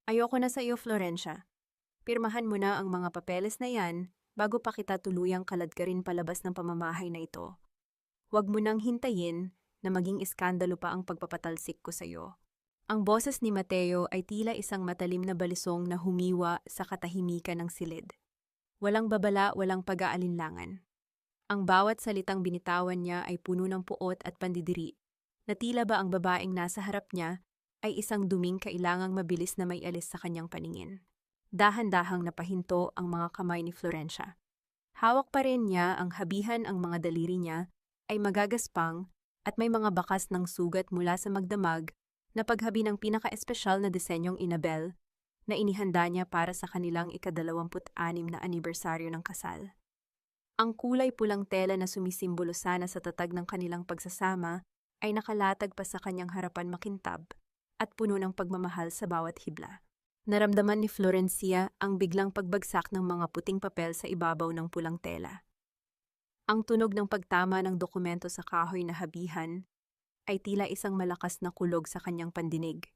Ayoko na sa iyo, Florencia. Pirmahan mo na ang mga papeles na yan bago pa kita tuluyang kaladkarin palabas ng pamamahay na ito. Huwag mo nang hintayin na maging iskandalo pa ang pagpapatalsik ko sa iyo. Ang boses ni Mateo ay tila isang matalim na balisong na humiwa sa katahimikan ng silid. Walang babala, walang pag-aalinlangan. Ang bawat salitang binitawan niya ay puno ng puot at pandidiri, na tila ba ang babaeng nasa harap niya ay isang duming kailangang mabilis na may alis sa kanyang paningin. Dahan-dahang napahinto ang mga kamay ni Florencia. Hawak pa rin niya ang habihan, ang mga daliri niya ay magagaspang at may mga bakas ng sugat mula sa magdamag na paghabi ng pinaka-espesyal na disenyong Inabel na inihanda niya para sa kanilang ika-26 na anibersaryo ng kasal. Ang kulay pulang tela na sumisimbolo sana sa tatag ng kanilang pagsasama ay nakalatag pa sa kanyang harapan makintab at puno ng pagmamahal sa bawat hibla. Naramdaman ni Florencia ang biglang pagbagsak ng mga puting papel sa ibabaw ng pulang tela. Ang tunog ng pagtama ng dokumento sa kahoy na habihan ay tila isang malakas na kulog sa kanyang pandinig.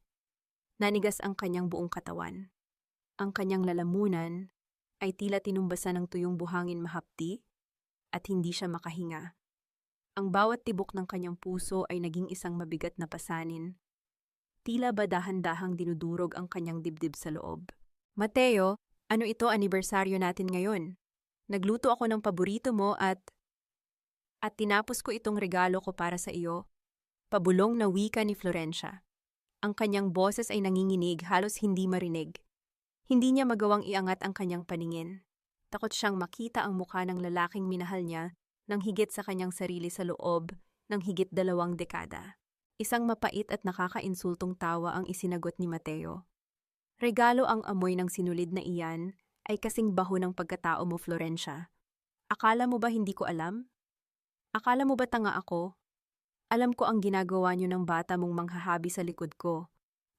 Nanigas ang kanyang buong katawan. Ang kanyang lalamunan ay tila tinumbasan ng tuyong buhangin mahapdi at hindi siya makahinga. Ang bawat tibok ng kanyang puso ay naging isang mabigat na pasanin. Tila ba dahan-dahang dinudurog ang kanyang dibdib sa loob. Mateo, ano ito, anibersaryo natin ngayon? Nagluto ako ng paborito mo at tinapos ko itong regalo ko para sa iyo. Pabulong na wika ni Florencia. Ang kanyang boses ay nanginginig, halos hindi marinig. Hindi niya magawang iangat ang kanyang paningin. Takot siyang makita ang mukha ng lalaking minahal niya nang higit sa kanyang sarili sa loob ng higit 2 dekada. Isang mapait at nakakainsultong tawa ang isinagot ni Mateo. Regalo ang amoy ng sinulid na iyan ay kasing baho ng pagkatao mo, Florencia. Akala mo ba hindi ko alam? Akala mo ba tanga ako? Alam ko ang ginagawa niyo ng bata mong manghahabi sa likod ko.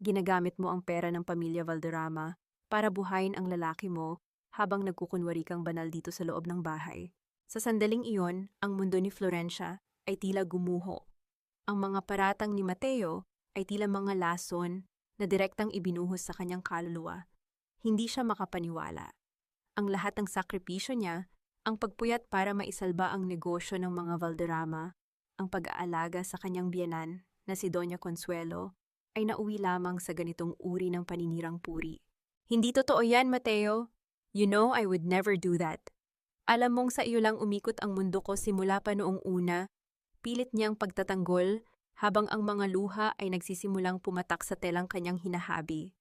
Ginagamit mo ang pera ng pamilya Valderrama para buhayin ang lalaki mo habang nagkukunwari kang banal dito sa loob ng bahay. Sa sandaling iyon, ang mundo ni Florencia ay tila gumuho. Ang mga paratang ni Mateo ay tila mga lason na direktang ibinuhos sa kanyang kaluluwa. Hindi siya makapaniwala. Ang lahat ng sakripisyo niya, ang pagpuyat para maisalba ang negosyo ng mga Valderrama, ang pag-aalaga sa kanyang biyenan na si Doña Consuelo, ay nauwi lamang sa ganitong uri ng paninirang puri. Hindi totoo yan, Mateo. You know I would never do that. Alam mong sa iyo lang umikot ang mundo ko simula pa noong una. Pilit niyang pagtatanggol habang ang mga luha ay nagsisimulang pumatak sa telang kanyang hinahabi.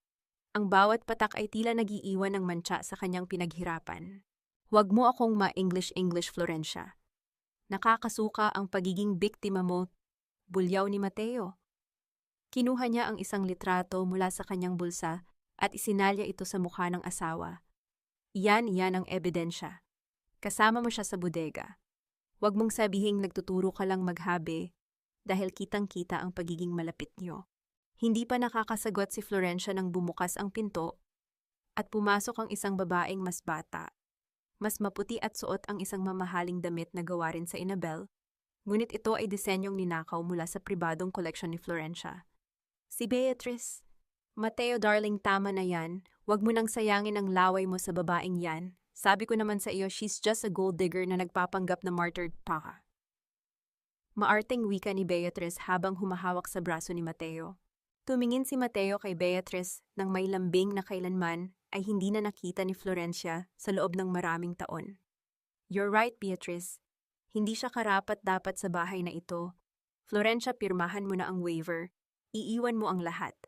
Ang bawat patak ay tila nagiiwan ng mantsa sa kanyang pinaghirapan. Huwag mo akong ma-English, Florencia. Nakakasuka ang pagiging biktima mo, bulyaw ni Mateo. Kinuha niya ang isang litrato mula sa kanyang bulsa at isinalya ito sa mukha ng asawa. Iyan ang ebidensya. Kasama mo siya sa bodega. Huwag mong sabihing nagtuturo ka lang maghabi dahil kitang-kita ang pagiging malapit niyo. Hindi pa nakakasagot si Florencia nang bumukas ang pinto at pumasok ang isang babaeng mas bata. Mas maputi at suot ang isang mamahaling damit na gawa rin sa Inabel, ngunit ito ay disenyong ninakaw mula sa pribadong koleksyon ni Florencia. Si Beatrice. Mateo darling, tama na yan. Huwag mo nang sayangin ang laway mo sa babaeng yan. Sabi ko naman sa iyo, she's just a gold digger na nagpapanggap na martyred pa. Maarteng wika ni Beatrice habang humahawak sa braso ni Mateo. Tumingin si Mateo kay Beatrice nang may lambing na kailanman ay hindi na nakita ni Florencia sa loob ng maraming taon. You're right, Beatrice. Hindi siya karapat-dapat sa bahay na ito. Florencia, pirmahan mo na ang waiver. Iiwan mo ang lahat.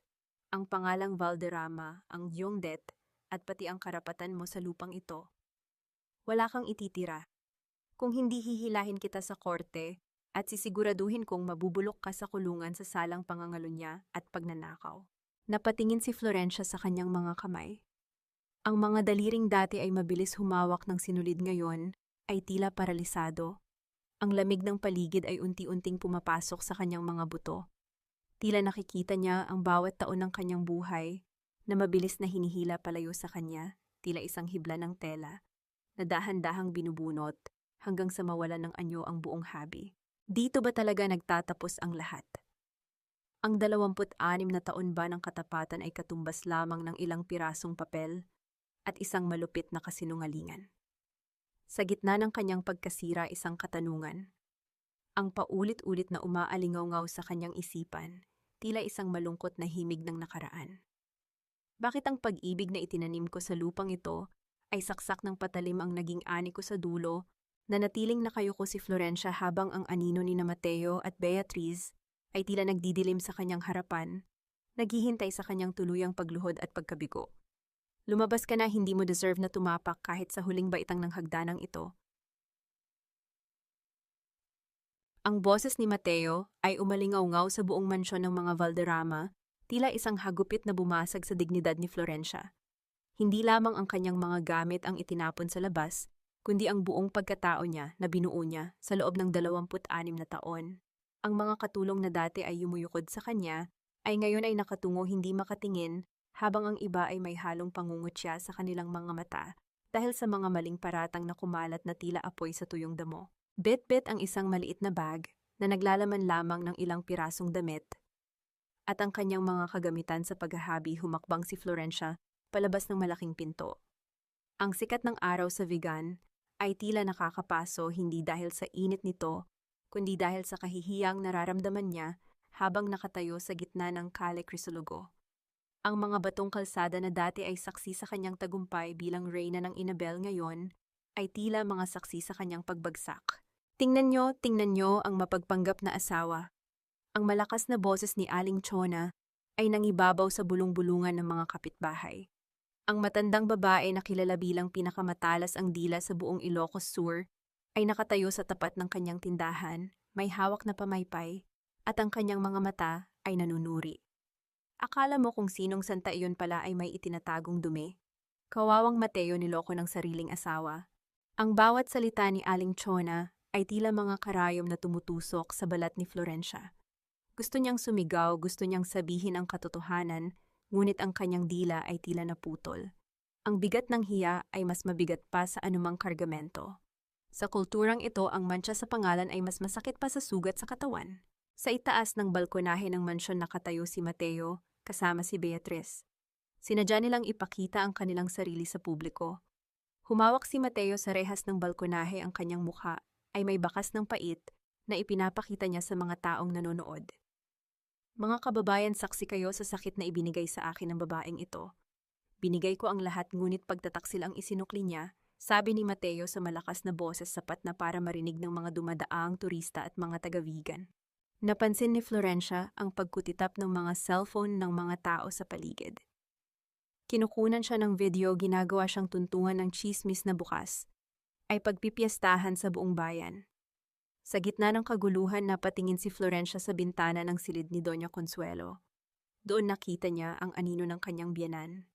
Ang pangalang Valderrama, ang iyong debt, at pati ang karapatan mo sa lupang ito. Wala kang ititira. Kung hindi hihilahin kita sa korte at sisiguraduhin kong mabubulok ka sa kulungan sa salang pangangalunya at pagnanakaw. Napatingin si Florencia sa kanyang mga kamay. Ang mga daliring dati ay mabilis humawak ng sinulid ngayon ay tila paralisado. Ang lamig ng paligid ay unti-unting pumapasok sa kanyang mga buto. Tila nakikita niya ang bawat taon ng kanyang buhay na mabilis na hinihila palayo sa kanya, tila isang hibla ng tela, na dahan-dahang binubunot hanggang sa mawalan ng anyo ang buong habi. Dito ba talaga nagtatapos ang lahat? Ang 26 na taon ba ng katapatan ay katumbas lamang ng ilang pirasong papel at isang malupit na kasinungalingan. Sa gitna ng kanyang pagkasira isang katanungan, ang paulit-ulit na umaalingaw-ngaw sa kanyang isipan, tila isang malungkot na himig ng nakaraan. Bakit ang pag-ibig na itinanim ko sa lupang ito ay saksak ng patalim ang naging ani ko sa dulo, na natiling nakayuko si Florencia habang ang anino ni Mateo at Beatriz ay tila nagdidilim sa kanyang harapan, naghihintay sa kanyang tuluyang pagluhod at pagkabigo. Lumabas ka na, hindi mo deserve na tumapak kahit sa huling baitang ng hagdanang ito. Ang boses ni Mateo ay umalingaw-ngaw sa buong mansyon ng mga Valderrama, tila isang hagupit na bumasag sa dignidad ni Florencia. Hindi lamang ang kanyang mga gamit ang itinapon sa labas, kundi ang buong pagkatao niya na binuo niya sa loob ng 26 na taon. Ang mga katulong na dati ay yumuyukod sa kanya, ay ngayon ay nakatungo hindi makatingin, habang ang iba ay may halong pangungutya sa kanilang mga mata dahil sa mga maling paratang na kumalat na tila apoy sa tuyong damo. Bit-bit ang isang maliit na bag na naglalaman lamang ng ilang pirasong damit, at ang kanyang mga kagamitan sa paghahabi humakbang si Florencia palabas ng malaking pinto. Ang sikat ng araw sa Vigan ay tila nakakapaso hindi dahil sa init nito, kundi dahil sa kahihiyang nararamdaman niya habang nakatayo sa gitna ng Calle Crisologo. Ang mga batong kalsada na dati ay saksi sa kanyang tagumpay bilang reyna ng Inabel ngayon ay tila mga saksi sa kanyang pagbagsak. Tingnan nyo ang mapagpanggap na asawa. Ang malakas na boses ni Aling Chona ay nangibabaw sa bulong-bulungan ng mga kapitbahay. Ang matandang babae na kilala bilang pinakamatalas ang dila sa buong Ilocos Sur ay nakatayo sa tapat ng kanyang tindahan, may hawak na pamaypay, at ang kanyang mga mata ay nanunuri. Akala mo kung sinong santa iyon pala ay may itinatagong dumi? Kawawang Mateo niloko ng sariling asawa. Ang bawat salita ni Aling Chona ay tila mga karayom na tumutusok sa balat ni Florencia. Gusto niyang sumigaw, gusto niyang sabihin ang katotohanan, ngunit ang kanyang dila ay tila naputol. Ang bigat ng hiya ay mas mabigat pa sa anumang kargamento. Sa kulturang ito, ang mantsa sa pangalan ay mas masakit pa sa sugat sa katawan. Sa itaas ng balkonahe ng mansyon nakatayo si Mateo, kasama si Beatriz. Sinadya nilang ipakita ang kanilang sarili sa publiko. Humawak si Mateo sa rehas ng balkonahe, ang kanyang mukha ay may bakas ng pait na ipinapakita niya sa mga taong nanonood. Mga kababayan, saksi kayo sa sakit na ibinigay sa akin ng babaeng ito. Binigay ko ang lahat ngunit pagtataksil ang isinukli niya, sabi ni Mateo sa malakas na boses sapat na para marinig ng mga dumadaang turista at mga taga-Vigan. Napansin ni Florencia ang pagkutitap ng mga cellphone ng mga tao sa paligid. Kinukunan siya ng video, ginagawa siyang tuntungan ng tsismis na bukas ay pagpipiestahan sa buong bayan. Sa gitna ng kaguluhan, napatingin si Florencia sa bintana ng silid ni Doña Consuelo. Doon nakita niya ang anino ng kanyang biyenan.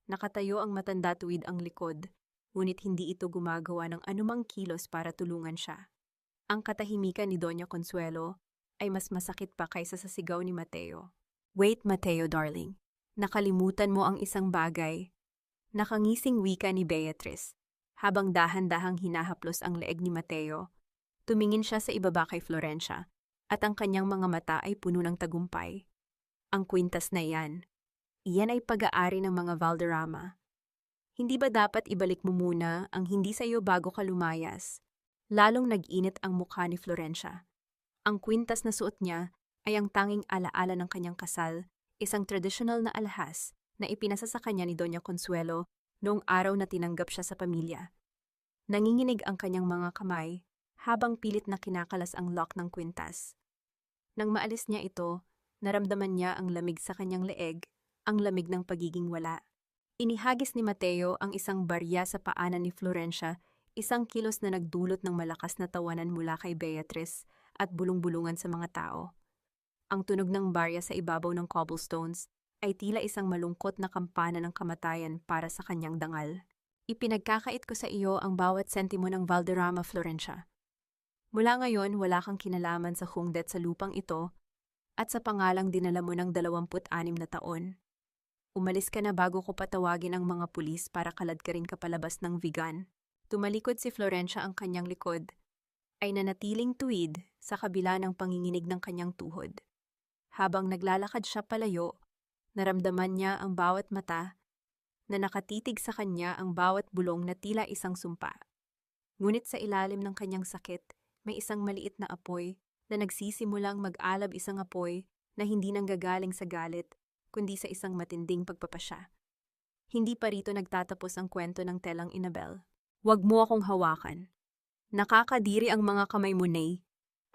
Nakatayo ang matanda, tuwid ang likod, ngunit hindi ito gumagawa ng anumang kilos para tulungan siya. Ang katahimikan ni Doña Consuelo ay mas masakit pa kaysa sa sigaw ni Mateo. Wait, Mateo darling. Nakalimutan mo ang isang bagay. Nakangising wika ni Beatriz. Habang dahan-dahang hinahaplos ang leeg ni Mateo, tumingin siya sa ibaba kay Florencia at ang kanyang mga mata ay puno ng tagumpay. Ang kwintas na iyan ay pag-aari ng mga Valderrama. Hindi ba dapat ibalik mo muna ang hindi sa iyo bago ka lumayas? Lalong nag-init ang mukha ni Florencia. Ang kwintas na suot niya ay ang tanging alaala ng kanyang kasal, isang tradisyonal na alahas na ipinasa sa kanya ni Doña Consuelo noong araw na tinanggap siya sa pamilya. Nanginginig ang kanyang mga kamay habang pilit na kinakalas ang lock ng kwintas. Nang maalis niya ito, naramdaman niya ang lamig sa kanyang leeg, ang lamig ng pagiging wala. Inihagis ni Mateo ang isang barya sa paanan ni Florencia, isang kilos na nagdulot ng malakas na tawanan mula kay Beatriz at bulong-bulungan sa mga tao. Ang tunog ng barya sa ibabaw ng cobblestones ay tila isang malungkot na kampana ng kamatayan para sa kanyang dangal. Ipinagkakait ko sa iyo ang bawat sentimo ng Valderrama, Florencia. Mula ngayon, wala kang kinalaman sa hungdet sa lupang ito at sa pangalang dinala mo ng 26 na taon. Umalis ka na bago ko patawagin ang mga pulis para kaladkarin ka palabas ng Vigan. Tumalikod si Florencia, ang kanyang likod ay nanatiling tuwid sa kabila ng panginginig ng kanyang tuhod. Habang naglalakad siya palayo, naramdaman niya ang bawat mata na nakatitig sa kanya, ang bawat bulong na tila isang sumpa. Ngunit sa ilalim ng kanyang sakit, may isang maliit na apoy na nagsisimulang mag-alab, isang apoy na hindi nanggagaling sa galit, kundi sa isang matinding pagpapasya. Hindi pa rito nagtatapos ang kwento ng telang Annabelle. Huwag mo akong hawakan. Nakakadiri ang mga kamay mo, Nay.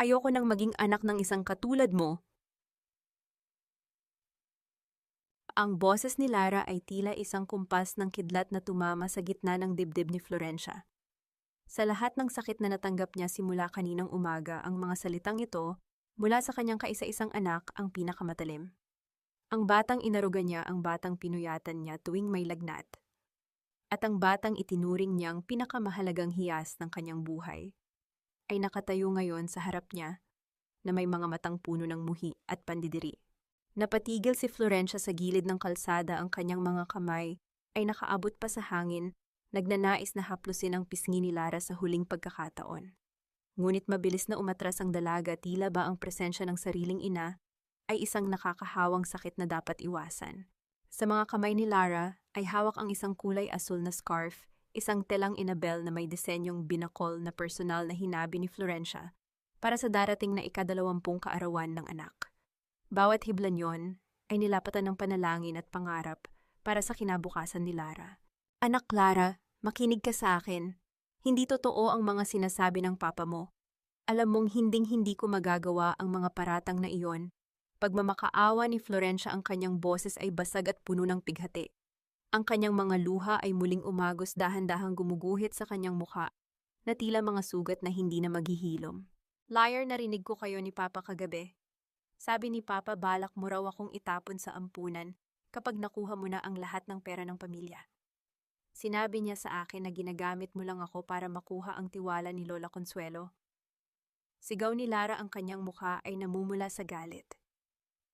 Ayoko nang maging anak ng isang katulad mo. Ang boses ni Lara ay tila isang kumpas ng kidlat na tumama sa gitna ng dibdib ni Florencia. Sa lahat ng sakit na natanggap niya simula kaninang umaga, ang mga salitang ito, mula sa kanyang kaisa-isang anak, ang pinakamatalim. Ang batang inaruga niya, ang batang pinuyatan niya tuwing may lagnat. At ang batang itinuring niyang pinakamahalagang hiyas ng kanyang buhay, ay nakatayo ngayon sa harap niya na may mga matang puno ng muhi at pandidiri. Napatigil si Florencia sa gilid ng kalsada, ang kanyang mga kamay ay nakaabot pa sa hangin, nagnanais na haplusin ang pisngi ni Lara sa huling pagkakataon. Ngunit mabilis na umatras ang dalaga, tila ba ang presensya ng sariling ina ay isang nakakahawang sakit na dapat iwasan. Sa mga kamay ni Lara ay hawak ang isang kulay asul na scarf, isang telang Annabelle na may disenyong binakol na personal na hinabi ni Florencia para sa darating na ika-20 kaarawan ng anak. Bawat hiblan yon ay nilapatan ng panalangin at pangarap para sa kinabukasan ni Lara. Anak Lara, makinig ka sa akin. Hindi totoo ang mga sinasabi ng papa mo. Alam mong hinding-hindi ko magagawa ang mga paratang na iyon. Pagmamakaawa ni Florencia, ang kanyang boses ay basag at puno ng pighati. Ang kanyang mga luha ay muling umagos, dahan-dahang gumuguhit sa kanyang mukha na tila mga sugat na hindi na maghihilom. Liar, narinig ko kayo ni Papa kagabi. Sabi ni Papa, balak mo raw akong itapon sa ampunan kapag nakuha mo na ang lahat ng pera ng pamilya. Sinabi niya sa akin na ginagamit mo lang ako para makuha ang tiwala ni Lola Consuelo. Sigaw ni Lara, ang kanyang mukha ay namumula sa galit.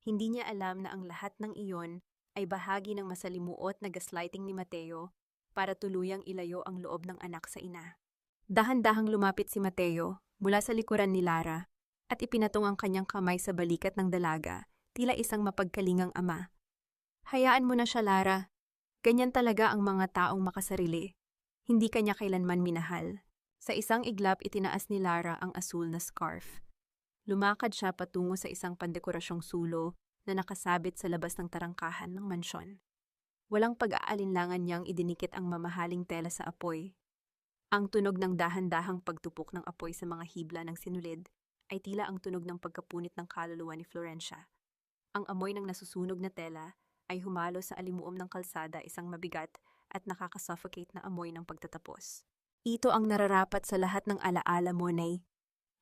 Hindi niya alam na ang lahat ng iyon ay bahagi ng masalimuot na gaslighting ni Mateo para tuluyang ilayo ang loob ng anak sa ina. Dahan-dahang lumapit si Mateo mula sa likuran ni Lara at ipinatong ang kanyang kamay sa balikat ng dalaga, tila isang mapagkalingang ama. Hayaan mo na siya, Lara. Ganyan talaga ang mga taong makasarili. Hindi kanya kailanman minahal. Sa isang iglap, itinaas ni Lara ang asul na scarf. Lumakad siya patungo sa isang pandekораsyong sulo na nakasabit sa labas ng tarangkahan ng mansyon. Walang pag-aalinlangan niyang idinikit ang mamahaling tela sa apoy. Ang tunog ng dahan-dahang pagtupok ng apoy sa mga hibla ng sinulid ay tila ang tunog ng pagkapunit ng kaluluwa ni Florencia. Ang amoy ng nasusunog na tela ay humalo sa alimuom ng kalsada, isang mabigat at nakakasuffocate na amoy ng pagtatapos. Ito ang nararapat sa lahat ng alaala mo, Nay.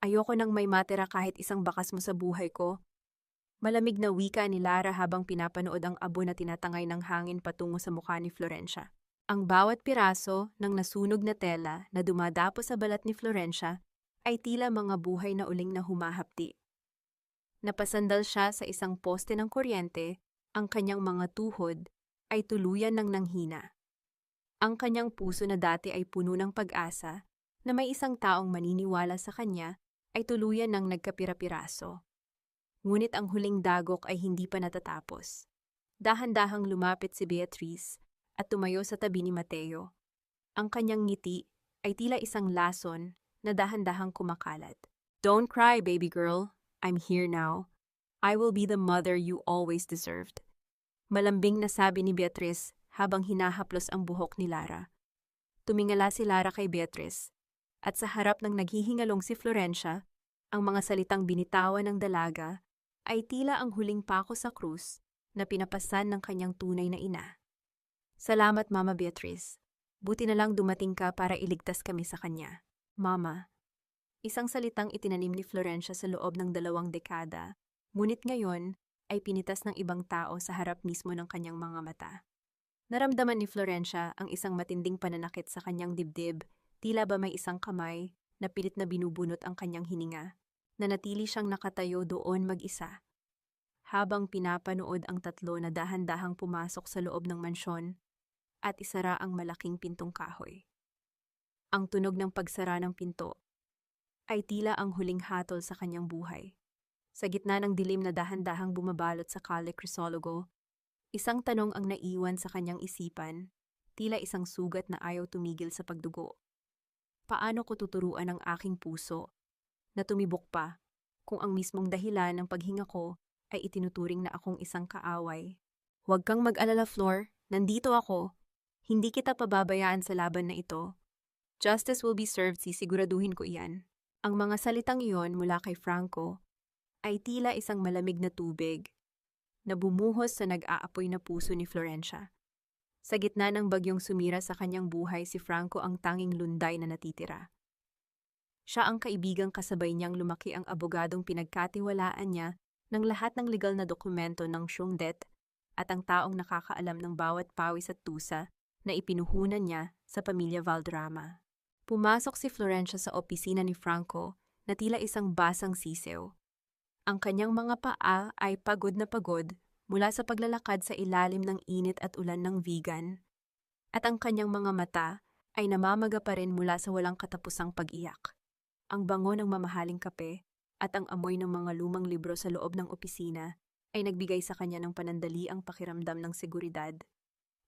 Ayoko nang may matira kahit isang bakas mo sa buhay ko. Malamig na wika ni Lara habang pinapanood ang abo na tinatangay ng hangin patungo sa mukha ni Florencia. Ang bawat piraso ng nasunog na tela na dumadapo sa balat ni Florencia ay tila mga buhay na uling na humahapdi. Napasandal siya sa isang poste ng kuryente, ang kanyang mga tuhod ay tuluyan ng nanghina. Ang kanyang puso na dati ay puno ng pag-asa na may isang taong maniniwala sa kanya ay tuluyan ng nagkapira-piraso. Ngunit ang huling dagok ay hindi pa natatapos. Dahan-dahang lumapit si Beatrice at tumayo sa tabi ni Mateo. Ang kanyang ngiti ay tila isang lason na dahan-dahang kumakalat. Don't cry, baby girl. I'm here now. I will be the mother you always deserved. Malambing na sabi ni Beatrice habang hinahaplos ang buhok ni Lara. Tumingala si Lara kay Beatrice. At sa harap ng naghihingalong si Florencia, ang mga salitang binitawan ng dalaga ay tila ang huling pako sa krus na pinapasan ng kanyang tunay na ina. Salamat, Mama Beatrice. Buti na lang dumating ka para iligtas kami sa kanya. Mama. Isang salitang itinanim ni Florencia sa loob ng 2 dekada, ngunit ngayon ay pinitas ng ibang tao sa harap mismo ng kanyang mga mata. Naramdaman ni Florencia ang isang matinding pananakit sa kanyang dibdib. Tila ba may isang kamay na pilit na binubunot ang kanyang hininga, na natili siyang nakatayo doon mag-isa. Habang pinapanood ang tatlo na dahan-dahang pumasok sa loob ng mansyon at isara ang malaking pintong kahoy. Ang tunog ng pagsara ng pinto ay tila ang huling hatol sa kanyang buhay. Sa gitna ng dilim na dahan-dahang bumabalot sa Calle Crisologo, isang tanong ang naiwan sa kanyang isipan, tila isang sugat na ayaw tumigil sa pagdugo. Paano ko tuturuan ang aking puso na tumibok pa kung ang mismong dahilan ng paghinga ko ay itinuturing na akong isang kaaway? Huwag kang mag-alala, Flor. Nandito ako. Hindi kita pababayaan sa laban na ito. Justice will be served, sisiguraduhin ko iyan. Ang mga salitang iyon mula kay Franco ay tila isang malamig na tubig na bumuhos sa nag-aapoy na puso ni Florencia. Sa gitna ng bagyong sumira sa kanyang buhay, si Franco ang tanging lunday na natitira. Siya ang kaibigang kasabay niyang lumaki, ang abogadong pinagkatiwalaan niya ng lahat ng legal na dokumento ng Syungdet at ang taong nakakaalam ng bawat pawis at tusa na ipinuhunan niya sa pamilya Valderrama. Pumasok si Florencia sa opisina ni Franco na tila isang basang sisew. Ang kanyang mga paa ay pagod na pagod mula sa paglalakad sa ilalim ng init at ulan ng vegan, at ang kanyang mga mata ay namamaga pa rin mula sa walang katapusang pag-iyak. Ang bango ng mamahaling kape at ang amoy ng mga lumang libro sa loob ng opisina ay nagbigay sa kanya ng panandaliang pakiramdam ng seguridad.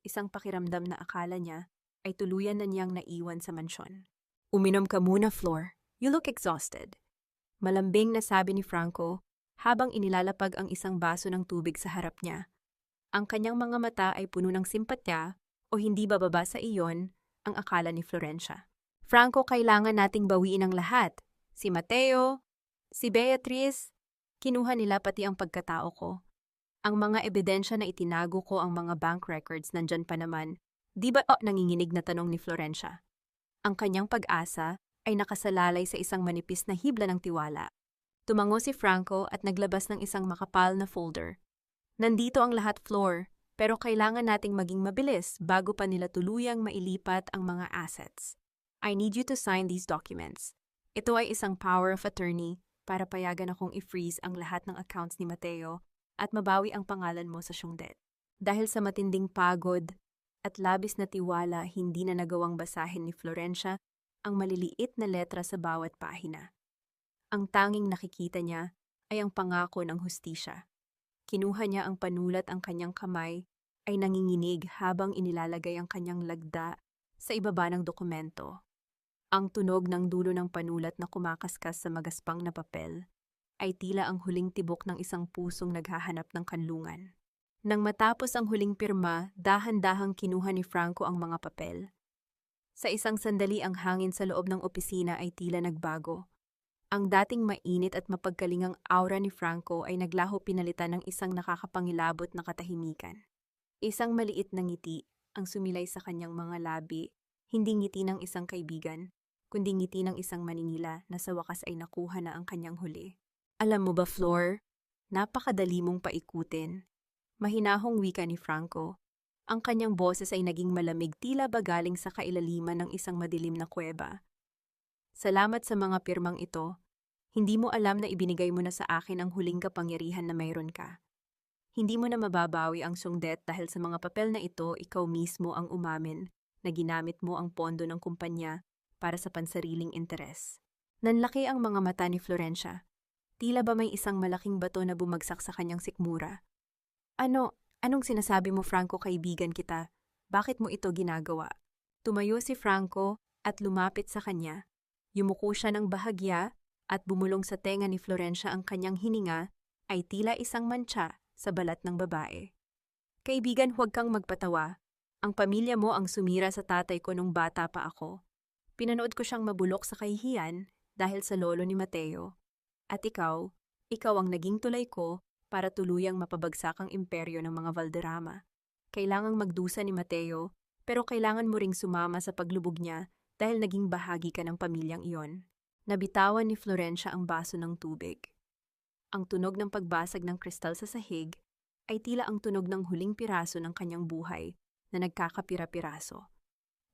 Isang pakiramdam na akala niya ay tuluyan na niyang naiwan sa mansyon. Uminom ka muna, Flor. You look exhausted. Malambing na sabi ni Franco habang inilalapag ang isang baso ng tubig sa harap niya. Ang kanyang mga mata ay puno ng simpatya o hindi bababa sa iyon ang akala ni Florencia. Franco, kailangan nating bawiin ang lahat. Si Mateo, si Beatriz, kinuha nila pati ang pagkatao ko. Ang mga ebidensya na itinago ko, ang mga bank records, nandyan pa naman. Di ba nanginginig na tanong ni Florencia? Ang kanyang pag-asa ay nakasalalay sa isang manipis na hibla ng tiwala. Tumango si Franco at naglabas ng isang makapal na folder. Nandito ang lahat, Flor, pero kailangan nating maging mabilis bago pa nila tuluyang mailipat ang mga assets. I need you to sign these documents. Ito ay isang power of attorney para payagan akong i-freeze ang lahat ng accounts ni Mateo at mabawi ang pangalan mo sa Syungdet. Dahil sa matinding pagod at labis na tiwala, hindi na nagawang basahin ni Florencia ang maliliit na letra sa bawat pahina. Ang tanging nakikita niya ay ang pangako ng hustisya. Kinuha niya ang panulat, ang kanyang kamay ay nanginginig habang inilalagay ang kanyang lagda sa ibaba ng dokumento. Ang tunog ng dulo ng panulat na kumakaskas sa magaspang na papel ay tila ang huling tibok ng isang pusong naghahanap ng kanlungan. Nang matapos ang huling pirma, dahan-dahang kinuha ni Franco ang mga papel. Sa isang sandali, ang hangin sa loob ng opisina ay tila nagbago. Ang dating mainit at mapagkalingang aura ni Franco ay naglaho, pinalitan ng isang nakakapangilabot na katahimikan. Isang maliit na ngiti ang sumilay sa kanyang mga labi, hindi ngiti ng isang kaibigan, kundi ngiti ng isang maninila na sa wakas ay nakuha na ang kanyang huli. Alam mo ba, Flor, napakadali mong paikutin. Mahinahong wika ni Franco. Ang kanyang boses ay naging malamig, tila ba galing sa kailaliman ng isang madilim na kuweba. Salamat sa mga pirmang ito. Hindi mo alam na ibinigay mo na sa akin ang huling kapangyarihan na mayroon ka. Hindi mo na mababawi ang Syungdet dahil sa mga papel na ito, ikaw mismo ang umamin na ginamit mo ang pondo ng kumpanya para sa pansariling interes. Nanlaki ang mga mata ni Florencia. Tila ba may isang malaking bato na bumagsak sa kanyang sikmura. Anong sinasabi mo, Franco? Kaibigan kita. Bakit mo ito ginagawa? Tumayo si Franco at lumapit sa kanya. Yumuko siya ng bahagya at bumulong sa tenga ni Florencia. Ang kanyang hininga ay tila isang mantsa sa balat ng babae. Kaibigan, huwag kang magpatawa. Ang pamilya mo ang sumira sa tatay ko nung bata pa ako. Pinanood ko siyang mabulok sa kahihiyan dahil sa lolo ni Mateo. At ikaw ang naging tulay ko para tuluyang mapabagsak ang imperyo ng mga Valderrama. Kailangang magdusa ni Mateo, pero kailangan mo ring sumama sa paglubog niya dahil naging bahagi ka ng pamilyang iyon. Nabitawan ni Florencia ang baso ng tubig. Ang tunog ng pagbasag ng kristal sa sahig ay tila ang tunog ng huling piraso ng kanyang buhay na nagkakapira-piraso.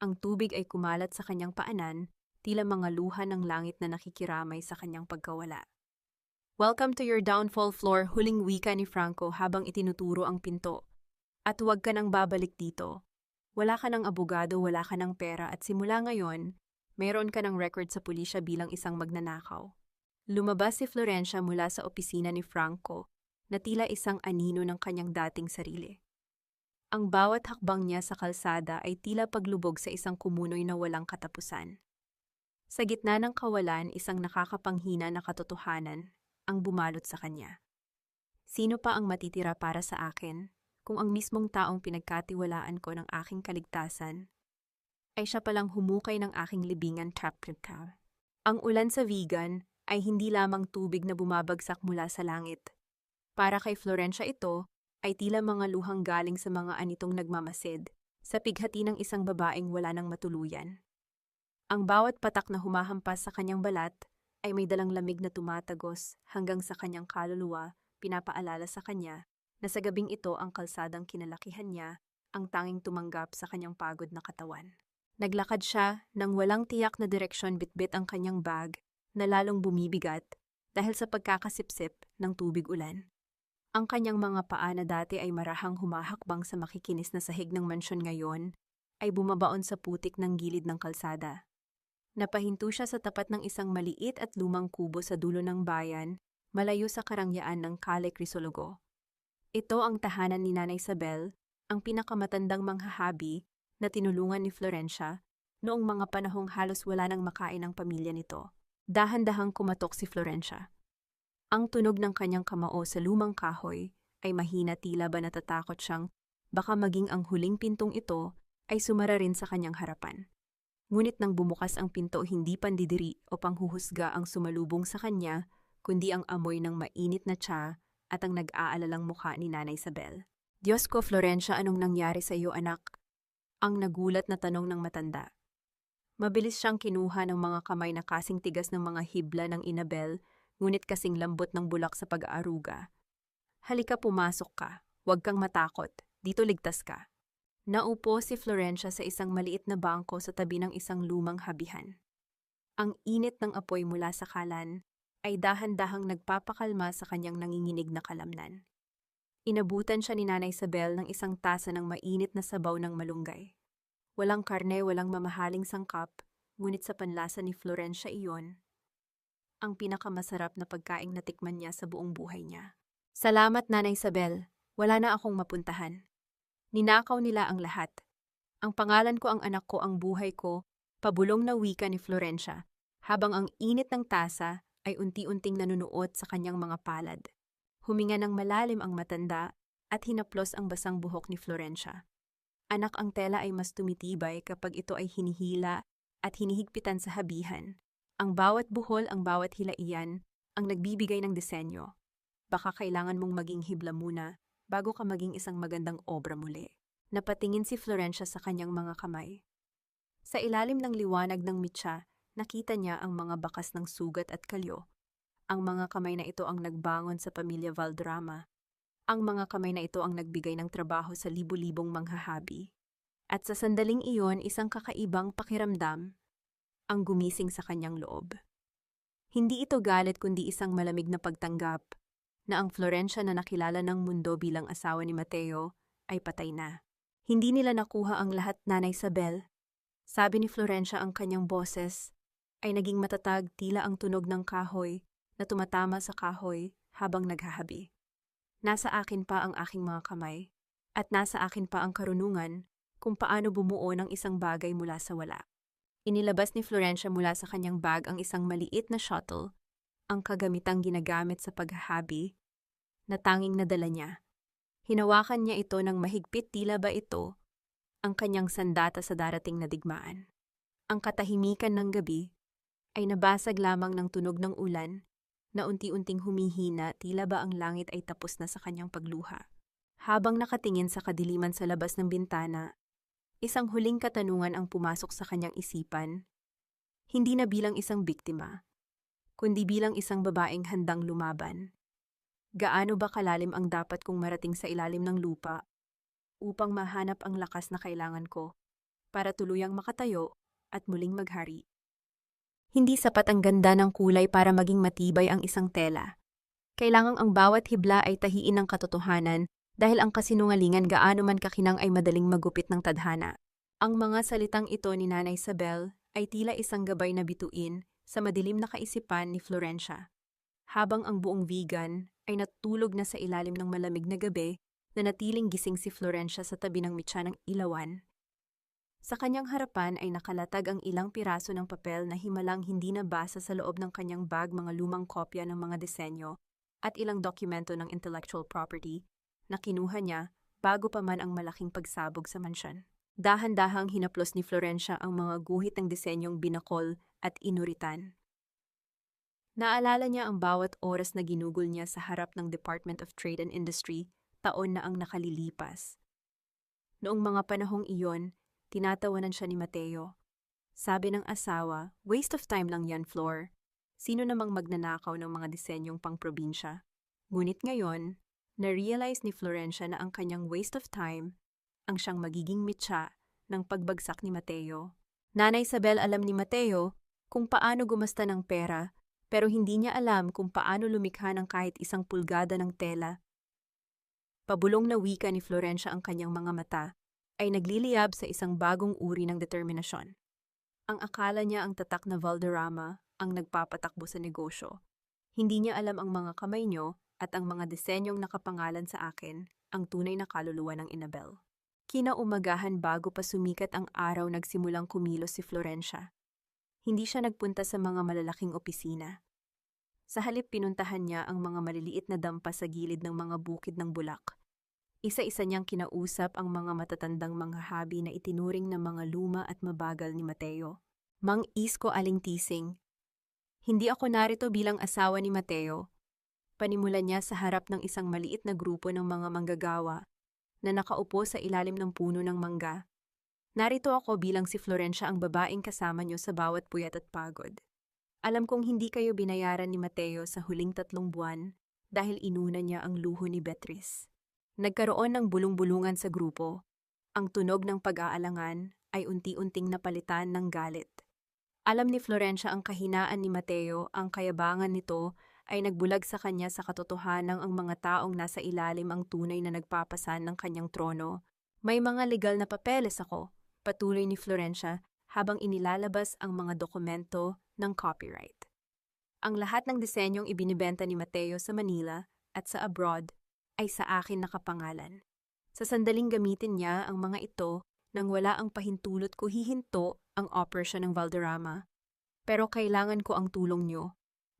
Ang tubig ay kumalat sa kanyang paanan, tila mga luha ng langit na nakikiramay sa kanyang pagkawala. Welcome to your downfall, Flor, huling wika ni Franco habang itinuturo ang pinto. At huwag ka nang babalik dito. Wala ka ng abogado, wala ka ng pera at simula ngayon, meron ka ng record sa pulisya bilang isang magnanakaw. Lumabas si Florencia mula sa opisina ni Franco na tila isang anino ng kanyang dating sarili. Ang bawat hakbang niya sa kalsada ay tila paglubog sa isang kumunoy na walang katapusan. Sa gitna ng kawalan, isang nakakapanghina na katotohanan ang bumalot sa kanya. Sino pa ang matitira para sa akin kung ang mismong taong pinagkatiwalaan ko ng aking kaligtasan ay siya palang humukay ng aking libingan trapkita? Ang ulan sa Vigan ay hindi lamang tubig na bumabagsak mula sa langit. Para kay Florencia ito ay tila mga luhang galing sa mga anitong nagmamasid sa pighati ng isang babaeng wala nang matuluyan. Ang bawat patak na humahampas sa kanyang balat ay may dalang lamig na tumatagos hanggang sa kanyang kaluluwa, pinapaalala sa kanya na sa gabing ito ang kalsadang kinalakihan niya ang tanging tumanggap sa kanyang pagod na katawan. Naglakad siya nang walang tiyak na direksyon, bitbit ang kanyang bag na lalong bumibigat dahil sa pagkakasipsip ng tubig ulan. Ang kanyang mga paa na dati ay marahang humahakbang sa makikinis na sahig ng mansyon ngayon ay bumabaon sa putik ng gilid ng kalsada. Napahinto siya sa tapat ng isang maliit at lumang kubo sa dulo ng bayan, malayo sa karangyaan ng Calle Crisologo. Ito ang tahanan ni Nanay Isabel, ang pinakamatandang manghahabi na tinulungan ni Florencia noong mga panahong halos wala nang makain ang pamilya nito. Dahan-dahang kumatok si Florencia. Ang tunog ng kanyang kamao sa lumang kahoy ay mahina, tila ba natatakot siyang baka maging ang huling pintong ito ay sumara rin sa kanyang harapan. Ngunit nang bumukas ang pinto, hindi pandidiri o panghuhusga ang sumalubong sa kanya, kundi ang amoy ng mainit na tsa at ang nag-aalalang mukha ni Nanay Isabel. "Diyos ko, Florencia, anong nangyari sa iyo, anak?" Ang nagulat na tanong ng matanda. Mabilis siyang kinuha ng mga kamay na kasing tigas ng mga hibla ng Inabel, ngunit kasing lambot ng bulak sa pag-aaruga. "Halika, pumasok ka. Huwag kang matakot. Dito ligtas ka." Naupo si Florencia sa isang maliit na bangko sa tabi ng isang lumang habihan. Ang init ng apoy mula sa kalan ay dahan-dahang nagpapakalma sa kanyang nanginginig na kalamnan. Inabutan siya ni Nanay Isabel ng isang tasa ng mainit na sabaw ng malunggay. Walang karne, walang mamahaling sangkap, ngunit sa panlasa ni Florencia iyon ang pinakamasarap na pagkaing natikman niya sa buong buhay niya. "Salamat, Nanay Isabel. Wala na akong mapuntahan. Ninakaw nila ang lahat. Ang pangalan ko, ang anak ko, ang buhay ko," pabulong na wika ni Florencia, habang ang init ng tasa ay unti-unting nanunuot sa kanyang mga palad. Huminga ng malalim ang matanda at hinaplos ang basang buhok ni Florencia. "Anak, ang tela ay mas tumitibay kapag ito ay hinihila at hinihigpitan sa habihan. Ang bawat buhol, ang bawat hilaian, ang nagbibigay ng disenyo. Baka kailangan mong maging hibla muna bago ka maging isang magandang obra muli." Napatingin si Florencia sa kanyang mga kamay. Sa ilalim ng liwanag ng mitsa, nakita niya ang mga bakas ng sugat at kalyo. Ang mga kamay na ito ang nagbangon sa pamilya Valderrama. Ang mga kamay na ito ang nagbigay ng trabaho sa libu-libong manghahabi. At sa sandaling iyon, isang kakaibang pakiramdam ang gumising sa kanyang loob. Hindi ito galit, kundi isang malamig na pagtanggap na ang Florencia na nakilala ng mundo bilang asawa ni Mateo ay patay na. "Hindi nila nakuha ang lahat, Nanay Isabel," sabi ni Florencia. Ang kanyang boses ay naging matatag, tila ang tunog ng kahoy na tumatama sa kahoy habang naghahabi. "Nasa akin pa ang aking mga kamay, at nasa akin pa ang karunungan kung paano bumuo ng isang bagay mula sa wala." Inilabas ni Florencia mula sa kanyang bag ang isang maliit na shuttle, ang kagamitang ginagamit sa paghahabi na tanging nadala niya. Hinawakan niya ito ng mahigpit, tila ba ito ang kanyang sandata sa darating na digmaan. Ang katahimikan ng gabi ay nabasag lamang ng tunog ng ulan na unti-unting humihina, tila ba ang langit ay tapos na sa kanyang pagluha. Habang nakatingin sa kadiliman sa labas ng bintana, isang huling katanungan ang pumasok sa kanyang isipan, hindi na bilang isang biktima, kundi bilang isang babaeng handang lumaban. Gaano ba kalalim ang dapat kong marating sa ilalim ng lupa upang mahanap ang lakas na kailangan ko para tuluyang makatayo at muling maghari? Hindi sapat ang ganda ng kulay para maging matibay ang isang tela. Kailangang ang bawat hibla ay tahiin ng katotohanan dahil ang kasinungalingan, gaano man kakinang, ay madaling magupit ng tadhana. Ang mga salitang ito ni Nanay Isabel ay tila isang gabay na bituin sa madilim na kaisipan ni Florencia. habang ang buong vegan ay natulog na sa ilalim ng malamig na gabi, nanatiling gising si Florencia sa tabi ng mitsa ng ilawan. Sa kanyang harapan ay nakalatag ang ilang piraso ng papel na himalang hindi nabasa sa loob ng kanyang bag, mga lumang kopya ng mga disenyo at ilang dokumento ng intellectual property na kinuha niya bago pa man ang malaking pagsabog sa mansyon. Dahan-dahang hinaplos ni Florencia ang mga guhit ng disenyong binakol at inuritan. Naalala niya ang bawat oras na ginugol niya sa harap ng Department of Trade and Industry, taon na ang nakalilipas. Noong mga panahong iyon, tinatawanan siya ni Mateo. Sabi ng asawa, waste of time lang yan, Flor. Sino namang magnanakaw ng mga disenyong pang-probinsya? Ngunit ngayon, na-realize ni Florencia na ang kanyang waste of time ang siyang magiging mitsa ng pagbagsak ni Mateo. Nanay Isabel, alam ni Mateo kung paano gumasta ng pera, pero hindi niya alam kung paano lumikha ng kahit 1 pulgada ng tela. Pabulong na wika ni Florencia, ang kanyang mga mata ay nagliliyab sa isang bagong uri ng determinasyon. Ang akala niya ang tatak na Valderrama ang nagpapatakbo sa negosyo. Hindi niya alam ang mga kamay niyo at ang mga disenyong nakapangalan sa akin ang tunay na kaluluwa ng Inabel. Kinaumagahan bago pa sumikat ang araw, nagsimulang kumilos si Florencia. Hindi siya nagpunta sa mga malalaking opisina. Sa halip, pinuntahan niya ang mga maliliit na dampa sa gilid ng mga bukid ng Bulak. Isa-isa niyang kinausap ang mga matatandang mga habi na itinuring na mga luma at mabagal ni Mateo. Mang Isko Alingtising. Hindi ako narito bilang asawa ni Mateo. Panimula niya sa harap ng isang maliit na grupo ng mga manggagawa na nakaupo sa ilalim ng puno ng mangga. Narito ako bilang si Florencia, ang babaeng kasama niyo sa bawat puyat at pagod. Alam kong hindi kayo binayaran ni Mateo sa huling 3 buwan dahil inuna niya ang luho ni Beatrice. Nagkaroon ng bulong-bulungan sa grupo. Ang tunog ng pag-aalangan ay unti-unting napalitan ng galit. Alam ni Florencia ang kahinaan ni Mateo, ang kayabangan nito ay nagbulag sa kanya sa katotohanang ang mga taong nasa ilalim ang tunay na nagpapasan ng kanyang trono. May mga legal na papeles ako, patuloy ni Florencia habang inilalabas ang mga dokumento ng copyright. Ang lahat ng disenyong ibinibenta ni Mateo sa Manila at sa abroad ay sa akin nakapangalan. Sa sandaling gamitin niya ang mga ito nang wala ang pahintulot ko, hihinto ang operasyon ng Valderrama. Pero kailangan ko ang tulong niyo.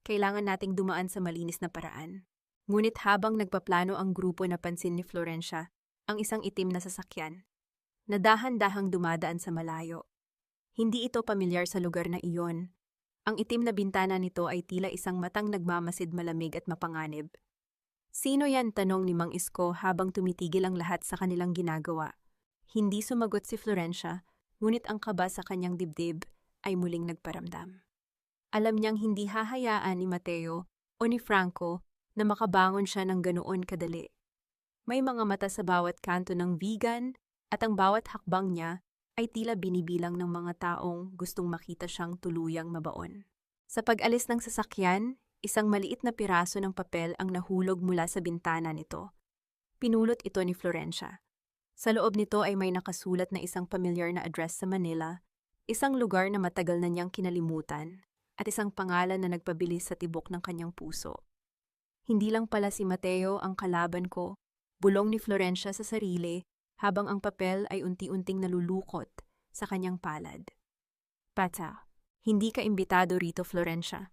Kailangan nating dumaan sa malinis na paraan. Ngunit habang nagpaplano ang grupo, napansin ni Florencia ang isang itim na sasakyan na dahan-dahang dumadaan sa malayo. Hindi ito pamilyar sa lugar na iyon. Ang itim na bintana nito ay tila isang matang nagmamasid, malamig at mapanganib. Sino yan? Tanong ni Mang Isko habang tumitigil ang lahat sa kanilang ginagawa. Hindi sumagot si Florencia, ngunit ang kaba sa kanyang dibdib ay muling nagparamdam. Alam niyang hindi hahayaan ni Mateo o ni Franco na makabangon siya ng ganoon kadali. May mga mata sa bawat kanto ng vegan at ang bawat hakbang niya ay tila binibilang ng mga taong gustong makita siyang tuluyang mabaon. Sa pag-alis ng sasakyan, isang maliit na piraso ng papel ang nahulog mula sa bintana nito. Pinulot ito ni Florencia. Sa loob nito ay may nakasulat na isang pamilyar na address sa Manila, isang lugar na matagal na niyang kinalimutan, at isang pangalan na nagpabilis sa tibok ng kanyang puso. Hindi lang pala si Mateo ang kalaban ko, bulong ni Florencia sa sarili habang ang papel ay unti-unting nalulukot sa kanyang palad. Pata, hindi ka imbitado rito, Florencia.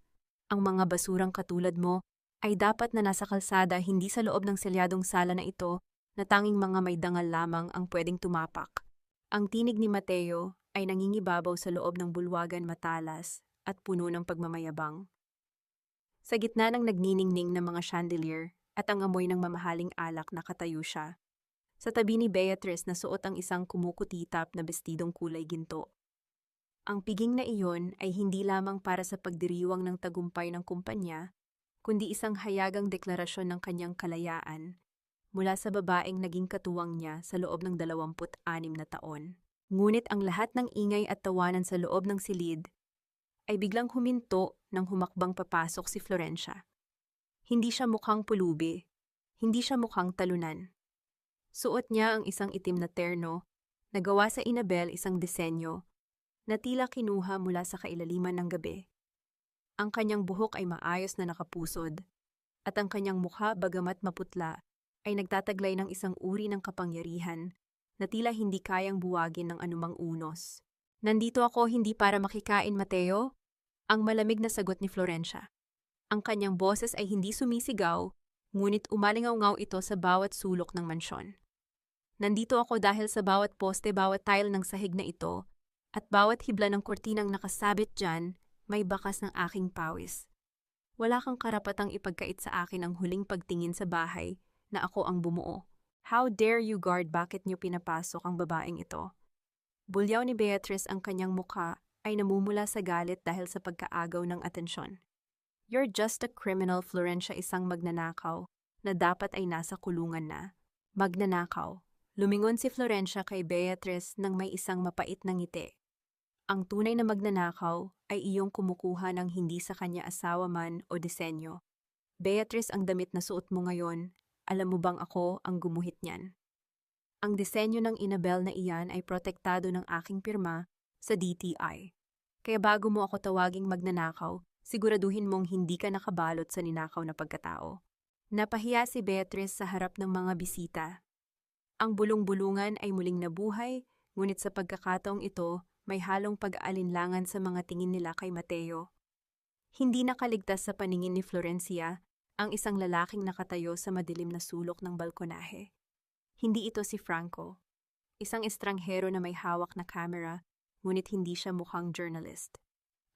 Ang mga basurang katulad mo ay dapat na nasa kalsada, hindi sa loob ng selyadong sala na ito na tanging mga may dangal lamang ang pwedeng tumapak. Ang tinig ni Mateo ay nangingibabaw sa loob ng bulwagan, matalas at puno ng pagmamayabang. Sa gitna ng nagniningning na mga chandelier at ang amoy ng mamahaling alak, nakatayo siya. Sa tabi ni Beatrice na suot ang isang kumukutitap na bestidong kulay ginto. Ang piging na iyon ay hindi lamang para sa pagdiriwang ng tagumpay ng kumpanya, kundi isang hayagang deklarasyon ng kanyang kalayaan mula sa babaeng naging katuwang niya sa loob ng 26 na taon. Ngunit ang lahat ng ingay at tawanan sa loob ng silid ay biglang huminto nang humakbang papasok si Florencia. Hindi siya mukhang pulubi, hindi siya mukhang talunan. Suot niya ang isang itim na terno na gawa sa Inabel, isang disenyo na tila kinuha mula sa kailaliman ng gabi. Ang kanyang buhok ay maayos na nakapusod, at ang kanyang mukha bagamat maputla ay nagtataglay ng isang uri ng kapangyarihan na tila hindi kayang buwagin ng anumang unos. Nandito ako hindi para makikain, Mateo, ang malamig na sagot ni Florencia. Ang kanyang boses ay hindi sumisigaw, ngunit umalingaw-ngaw ito sa bawat sulok ng mansyon. Nandito ako dahil sa bawat poste, bawat tile ng sahig na ito, at bawat hibla ng kurtinang nakasabit dyan, may bakas ng aking pawis. Wala kang karapatang ipagkait sa akin ang huling pagtingin sa bahay na ako ang bumuo. How dare you, guard, bakit niyo pinapasok ang babaeng ito? Bulyaw ni Beatrice, ang kanyang mukha ay namumula sa galit dahil sa pagkaagaw ng atensyon. You're just a criminal, Florencia, isang magnanakaw na dapat ay nasa kulungan na. Magnanakaw. Lumingon si Florencia kay Beatrice nang may isang mapait na ngiti. Ang tunay na magnanakaw ay iyong kumukuha ng hindi sa kanya asawa man o disenyo. Beatrice, ang damit na suot mo ngayon, alam mo bang ako ang gumuhit niyan? Ang disenyo ng Inabel na iyan ay protektado ng aking pirma sa DTI. Kaya bago mo ako tawaging magnanakaw, siguraduhin mong hindi ka nakabalot sa ninakaw na pagkatao. Napahiya si Beatrice sa harap ng mga bisita. Ang bulong-bulungan ay muling nabuhay, ngunit sa pagkakataong ito, may halong pag-aalinlangan sa mga tingin nila kay Mateo. Hindi nakaligtas sa paningin ni Florencia ang isang lalaking nakatayo sa madilim na sulok ng balkonahe. Hindi ito si Franco, isang estranghero na may hawak na camera, ngunit hindi siya mukhang journalist.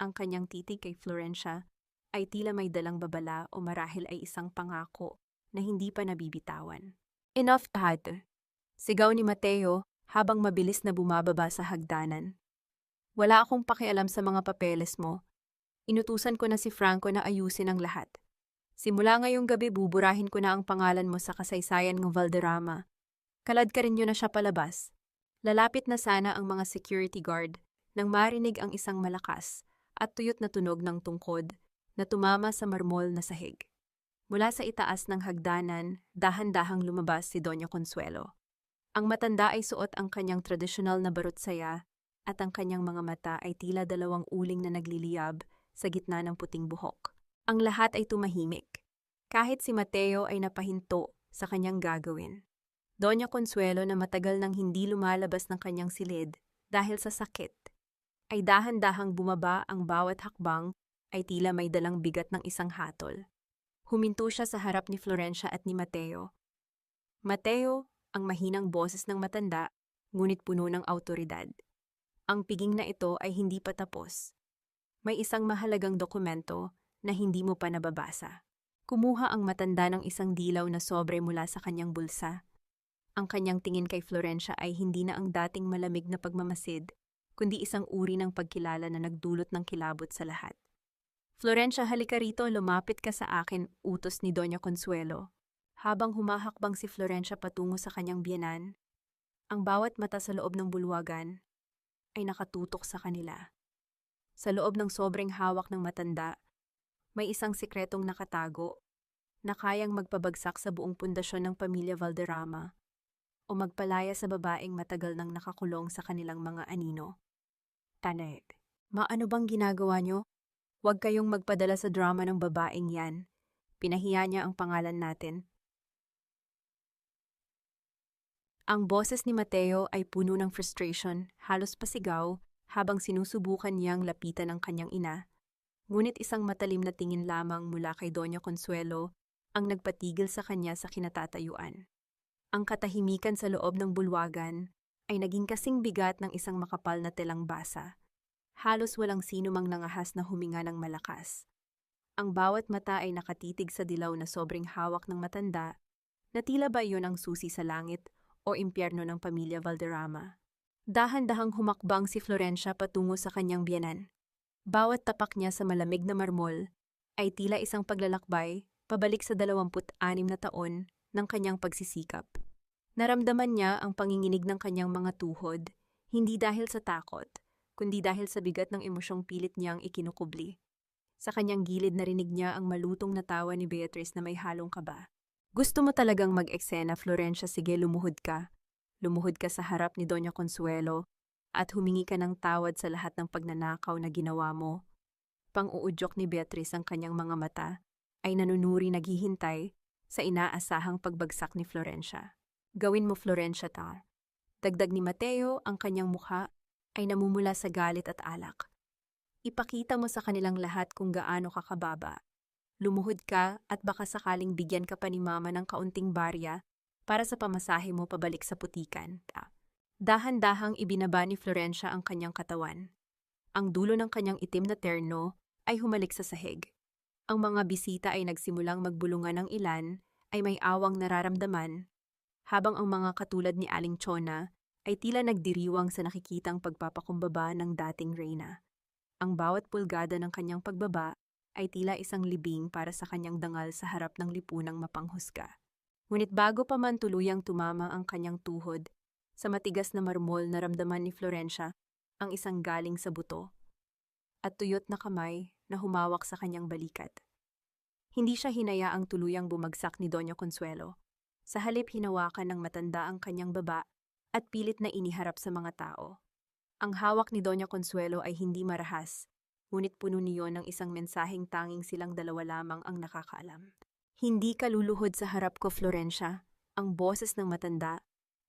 Ang kanyang titig kay Florencia ay tila may dalang babala o marahil ay isang pangako na hindi pa nabibitawan. Enough, Tad! Sigaw ni Mateo habang mabilis na bumababa sa hagdanan. Wala akong pakialam sa mga papeles mo. Inutusan ko na si Franco na ayusin ang lahat. Simula ngayong gabi buburahin ko na ang pangalan mo sa kasaysayan ng Valderrama. Kalad ka rin yun na siya palabas. Lalapit na sana ang mga security guard nang marinig ang isang malakas at tuyot na tunog ng tungkod na tumama sa marmol na sahig. Mula sa itaas ng hagdanan, dahan-dahang lumabas si Doña Consuelo. Ang matanda ay suot ang kanyang tradisyonal na barutsaya at ang kanyang mga mata ay tila dalawang uling na nagliliyab sa gitna ng puting buhok. Ang lahat ay tumahimik. Kahit si Mateo ay napahinto sa kanyang gagawin. Doña Consuelo, na matagal nang hindi lumalabas ng kanyang silid dahil sa sakit, ay dahan-dahang bumaba. Ang bawat hakbang ay tila may dalang bigat ng isang hatol. Huminto siya sa harap ni Florencia at ni Mateo. Mateo, ang mahinang boses ng matanda, ngunit puno ng awtoridad. Ang piging na ito ay hindi pa tapos. May isang mahalagang dokumento na hindi mo pa nababasa. Kumuha ang matanda ng isang dilaw na sobre mula sa kanyang bulsa. Ang kanyang tingin kay Florencia ay hindi na ang dating malamig na pagmamasid, kundi isang uri ng pagkilala na nagdulot ng kilabot sa lahat. Florencia, halika rito, lumapit ka sa akin, utos ni Doña Consuelo. Habang humahakbang si Florencia patungo sa kanyang biyenan, ang bawat mata sa loob ng bulwagan ay nakatutok sa kanila. Sa loob ng sobrang hawak ng matanda, may isang sikretong nakatago na kayang magpabagsak sa buong pundasyon ng pamilya Valderrama o magpalaya sa babaeng matagal nang nakakulong sa kanilang mga anino. Tanay, maano bang ginagawa nyo? Huwag kayong magpadala sa drama ng babaeng yan. Pinahiya niya ang pangalan natin. Ang boses ni Mateo ay puno ng frustration, halos pasigaw, habang sinusubukan niyang lapitan ang kanyang ina. Ngunit isang matalim na tingin lamang mula kay Doña Consuelo ang nagpatigil sa kanya sa kinatatayuan. Ang katahimikan sa loob ng bulwagan ay naging kasing bigat ng isang makapal na telang basa. Halos walang sino mang nangahas na huminga ng malakas. Ang bawat mata ay nakatitig sa dilaw na sobrang hawak ng matanda, na tila ba iyon ang susi sa langit o impyerno ng pamilya Valderrama. Dahan-dahang humakbang si Florencia patungo sa kanyang biyenan. Bawat tapak niya sa malamig na marmol ay tila isang paglalakbay pabalik sa 26 na taon ng kanyang pagsisikap. Naramdaman niya ang panginginig ng kanyang mga tuhod, hindi dahil sa takot, kundi dahil sa bigat ng emosyong pilit niyang ikinukubli. Sa kanyang gilid narinig niya ang malutong na tawa ni Beatrice na may halong kaba. Gusto mo talagang mag-eksena, Florencia, sige lumuhod ka. Lumuhod ka sa harap ni Doña Consuelo at humingi ka ng tawad sa lahat ng pagnanakaw na ginawa mo. Pang-uudyok ni Beatrice ang kanyang mga mata ay nanunuri naghihintay sa inaasahang pagbagsak ni Florencia. Gawin mo, Florencia, ta. Dagdag ni Mateo, ang kanyang mukha ay namumula sa galit at alak. Ipakita mo sa kanilang lahat kung gaano ka kababa. Lumuhod ka at baka sakaling bigyan ka pa ni Mama ng kaunting barya para sa pamasahe mo pabalik sa putikan. Dahan-dahang ibinaba ni Florencia ang kanyang katawan. Ang dulo ng kanyang itim na terno ay humalik sa sahig. Ang mga bisita ay nagsimulang magbulungan ng ilan ay may awang nararamdaman, habang ang mga katulad ni Aling Chona ay tila nagdiriwang sa nakikitang pagpapakumbaba ng dating reyna. Ang bawat pulgada ng kanyang pagbaba ay tila isang libing para sa kanyang dangal sa harap ng lipunang mapanghusga. Ngunit bago pa man tuluyang tumama ang kanyang tuhod, sa matigas na marmol naramdaman ni Florencia ang isang galing sa buto at tuyot na kamay na humawak sa kanyang balikat. Hindi siya hinayaang tuluyang bumagsak ni Doña Consuelo. Sa halip hinawakan ng matanda ang kanyang baba at pilit na iniharap sa mga tao. Ang hawak ni Doña Consuelo ay hindi marahas, ngunit puno niyon ng isang mensaheng tanging silang dalawa lamang ang nakakaalam. Hindi ka luluhod sa harap ko, Florencia. Ang boses ng matanda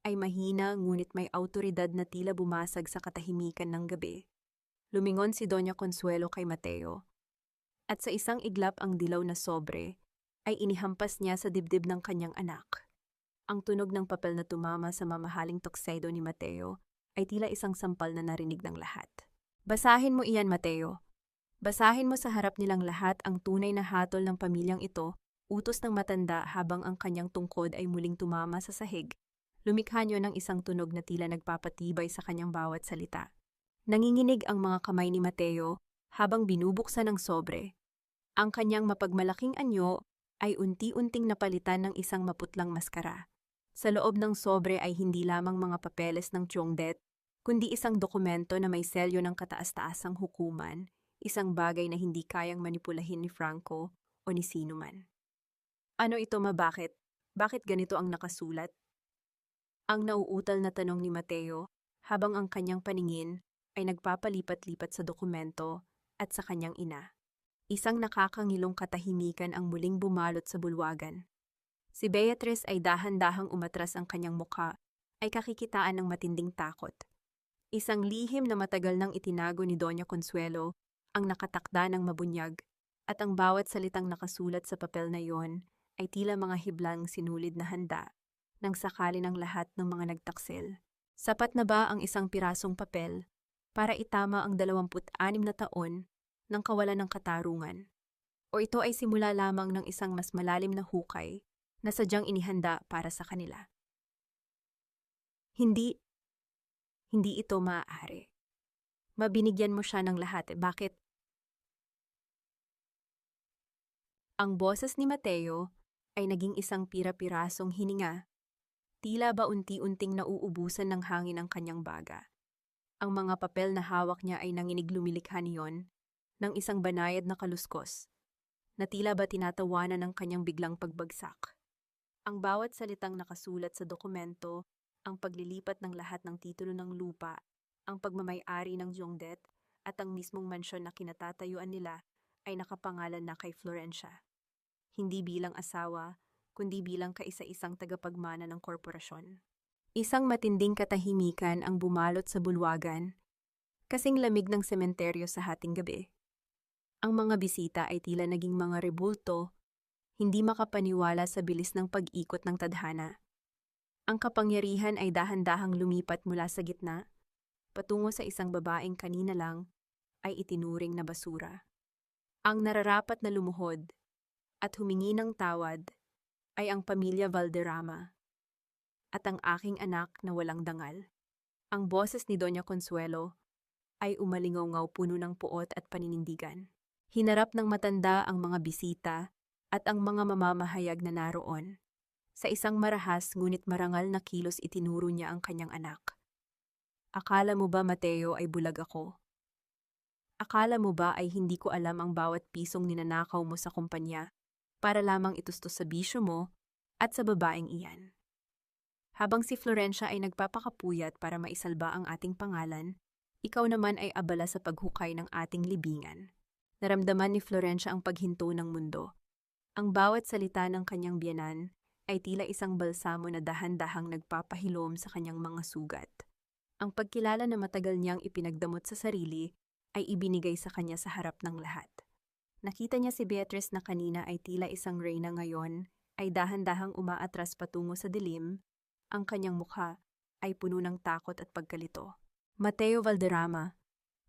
ay mahina ngunit may autoridad na tila bumasag sa katahimikan ng gabi. Lumingon si Doña Consuelo kay Mateo, at sa isang iglap ang dilaw na sobre ay inihampas niya sa dibdib ng kanyang anak. Ang tunog ng papel na tumama sa mamahaling tuxedo ni Mateo ay tila isang sampal na narinig ng lahat. Basahin mo iyan, Mateo. Basahin mo sa harap nilang lahat ang tunay na hatol ng pamilyang ito, utos ng matanda habang ang kanyang tungkod ay muling tumama sa sahig. Lumikha niyo ng isang tunog na tila nagpapatibay sa kanyang bawat salita. Nanginginig ang mga kamay ni Mateo habang binubuksan ng sobre. Ang kanyang mapagmalaking anyo ay unti-unting napalitan ng isang maputlang maskara. Sa loob ng sobre ay hindi lamang mga papeles ng Tiongdet, kundi isang dokumento na may selyo ng kataas-taasang hukuman, isang bagay na hindi kayang manipulahin ni Franco o ni sino man. Ano ito, bakit? Bakit ganito ang nakasulat? Ang nauutal na tanong ni Mateo habang ang kanyang paningin ay nagpapalipat-lipat sa dokumento at sa kanyang ina. Isang nakakangilong katahimikan ang muling bumalot sa bulwagan. Si Beatrice ay dahan-dahang umatras ang kanyang mukha ay kakikitaan ng matinding takot. Isang lihim na matagal nang itinago ni Doña Consuelo ang nakatakda ng mabunyag at ang bawat salitang nakasulat sa papel na iyon ay tila mga hiblang sinulid na handa nang sakali ng lahat ng mga nagtaksil. Sapat na ba ang isang pirasong papel para itama ang 26 na taon ng kawalan ng katarungan? O ito ay simula lamang ng isang mas malalim na hukay na sadyang inihanda para sa kanila? Hindi ito maaari. Mabinigyan mo siya ng lahat. Bakit? Ang boses ni Mateo ay naging isang pira-pirasong hininga. Tila ba unti-unting nauubusan ng hangin ang kanyang baga. Ang mga papel na hawak niya ay nanginig lumilikha niyon ng isang banayad na kaluskos, na tila ba tinatawanan ng kanyang biglang pagbagsak. Ang bawat salitang nakasulat sa dokumento, ang paglilipat ng lahat ng titulo ng lupa, ang pagmamay-ari ng Tiongdet, at ang mismong mansyon na kinatatayuan nila ay nakapangalan na kay Florencia. Hindi bilang asawa, kundi bilang kaisa-isang tagapagmana ng korporasyon. Isang matinding katahimikan ang bumalot sa bulwagan, kasing lamig ng sementeryo sa hating gabi. Ang mga bisita ay tila naging mga rebulto, hindi makapaniwala sa bilis ng pag-ikot ng tadhana. Ang kapangyarihan ay dahan-dahang lumipat mula sa gitna, patungo sa isang babaeng kanina lang ay itinuring na basura. Ang nararapat na lumuhod at humingi ng tawad ay ang pamilya Valderrama at ang aking anak na walang dangal. Ang boses ni Doña Consuelo ay umalingaw-ngaw puno ng puot at paninindigan. Hinarap ng matanda ang mga bisita at ang mga mamamahayag na naroon. Sa isang marahas ngunit marangal na kilos itinuro niya ang kanyang anak. Akala mo ba, Mateo, ay bulag ako? Akala mo ba ay hindi ko alam ang bawat pisong ninanakaw mo sa kumpanya para lamang itustos sa bisyo mo at sa babaeng iyan? Habang si Florencia ay nagpapakapuyat para maisalba ang ating pangalan, ikaw naman ay abala sa paghukay ng ating libingan. Naramdaman ni Florencia ang paghinto ng mundo. Ang bawat salita ng kanyang biyenan ay tila isang balsamo na dahan-dahang nagpapahilom sa kanyang mga sugat. Ang pagkilala na matagal niyang ipinagdamot sa sarili ay ibinigay sa kanya sa harap ng lahat. Nakita niya si Beatrice na kanina ay tila isang reyna ngayon ay dahan-dahang umaatras patungo sa dilim, ang kanyang mukha ay puno ng takot at pagkalito. Mateo Valderrama,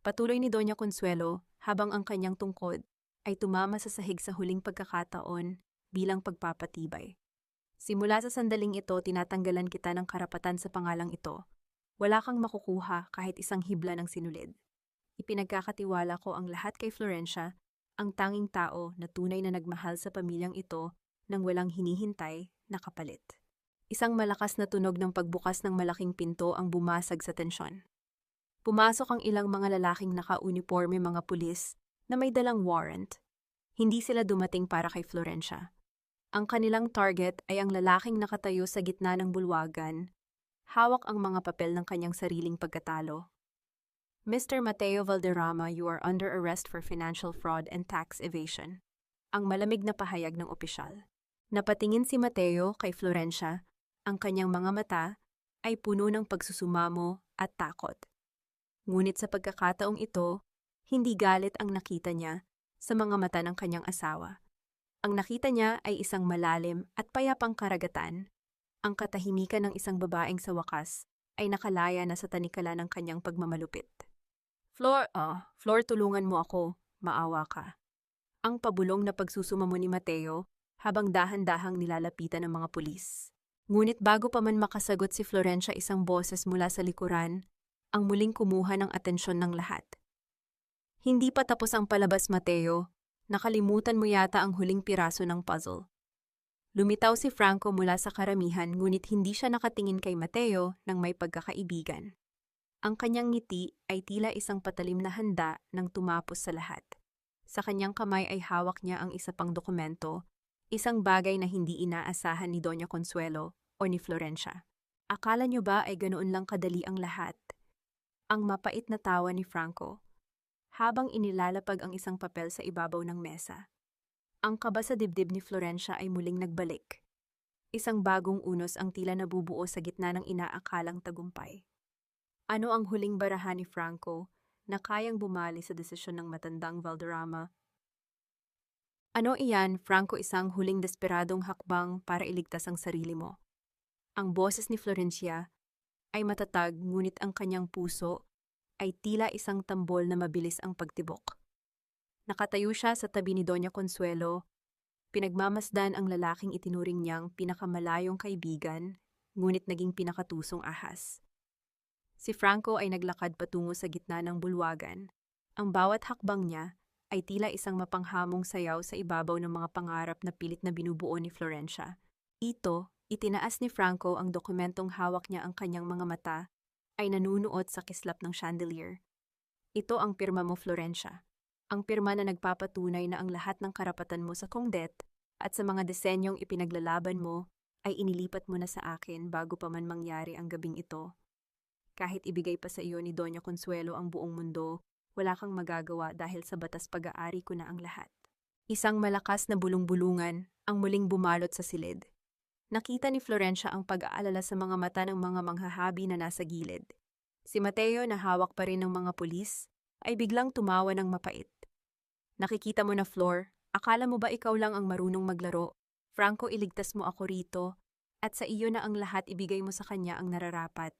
patuloy ni Doña Consuelo habang ang kanyang tungkod ay tumama sa sahig sa huling pagkakataon bilang pagpapatibay. Simula sa sandaling ito, tinatanggalan kita ng karapatan sa pangalang ito. Wala kang makukuha kahit isang hibla ng sinulid. Ipinagkakatiwala ko ang lahat kay Florencia, ang tanging tao na tunay na nagmahal sa pamilyang ito nang walang hinihintay na kapalit. Isang malakas na tunog ng pagbukas ng malaking pinto ang bumasag sa tensyon. Pumasok ang ilang mga lalaking naka-uniforme mga pulis na may dalang warrant. Hindi sila dumating para kay Florencia. Ang kanilang target ay ang lalaking nakatayo sa gitna ng bulwagan. Hawak ang mga papel ng kanyang sariling pagkatalo. Mr. Mateo Valderrama, you are under arrest for financial fraud and tax evasion. Ang malamig na pahayag ng opisyal. Napatingin si Mateo kay Florencia. Ang kanyang mga mata ay puno ng pagsusumamo at takot. Ngunit sa pagkakataong ito, hindi galit ang nakita niya sa mga mata ng kanyang asawa. Ang nakita niya ay isang malalim at payapang karagatan. Ang katahimikan ng isang babaeng sa wakas ay nakalaya na sa tanikala ng kanyang pagmamalupit. Flor, tulungan mo ako, maawa ka. Ang pabulong na pagsusumamo ni Mateo habang dahan-dahang nilalapitan ng mga pulis. Ngunit bago pa man makasagot si Florencia, isang boses mula sa likuran ang muling kumuha ng atensyon ng lahat. Hindi pa tapos ang palabas, Mateo. Nakalimutan mo yata ang huling piraso ng puzzle. Lumitaw si Franco mula sa karamihan, ngunit hindi siya nakatingin kay Mateo nang may pagkakaibigan. Ang kanyang ngiti ay tila isang patalim na handa nang tumapos sa lahat. Sa kanyang kamay ay hawak niya ang isa pang dokumento, isang bagay na hindi inaasahan ni Doña Consuelo o ni Florencia. Akala niyo ba ay ganoon lang kadali ang lahat? Ang mapait na tawa ni Franco, habang inilalapag ang isang papel sa ibabaw ng mesa. Ang kaba sa dibdib ni Florencia ay muling nagbalik. Isang bagong unos ang tila nabubuo sa gitna ng inaakalang tagumpay. Ano ang huling barahan ni Franco na kayang bumali sa desisyon ng matandang Valderrama? Ano iyan, Franco, isang huling desperadong hakbang para iligtas ang sarili mo? Ang boses ni Florencia ay matatag, ngunit ang kanyang puso ay tila isang tambol na mabilis ang pagtibok. Nakatayo siya sa tabi ni Doña Consuelo, pinagmamasdan ang lalaking itinuring niyang pinakamalayong kaibigan, ngunit naging pinakatusong ahas. Si Franco ay naglakad patungo sa gitna ng bulwagan. Ang bawat hakbang niya ay tila isang mapanghamong sayaw sa ibabaw ng mga pangarap na pilit na binubuo ni Florencia. Itinaas ni Franco ang dokumentong hawak niya, ang kanyang mga mata ay nanunuot sa kislap ng chandelier. Ito ang pirma mo, Florencia. Ang pirma na nagpapatunay na ang lahat ng karapatan mo sa kongdet at sa mga disenyong ipinaglalaban mo ay inilipat mo na sa akin bago pa man mangyari ang gabing ito. Kahit ibigay pa sa iyo ni Doña Consuelo ang buong mundo, wala kang magagawa dahil sa batas pag-aari ko na ang lahat. Isang malakas na bulong-bulungan ang muling bumalot sa silid. Nakita ni Florencia ang pag-aalala sa mga mata ng mga manghahabi na nasa gilid. Si Mateo, na hawak pa rin ng mga pulis, ay biglang tumawa ng mapait. Nakikita mo na, Flor, akala mo ba ikaw lang ang marunong maglaro? Franco, iligtas mo ako rito, at sa iyo na ang lahat, ibigay mo sa kanya ang nararapat.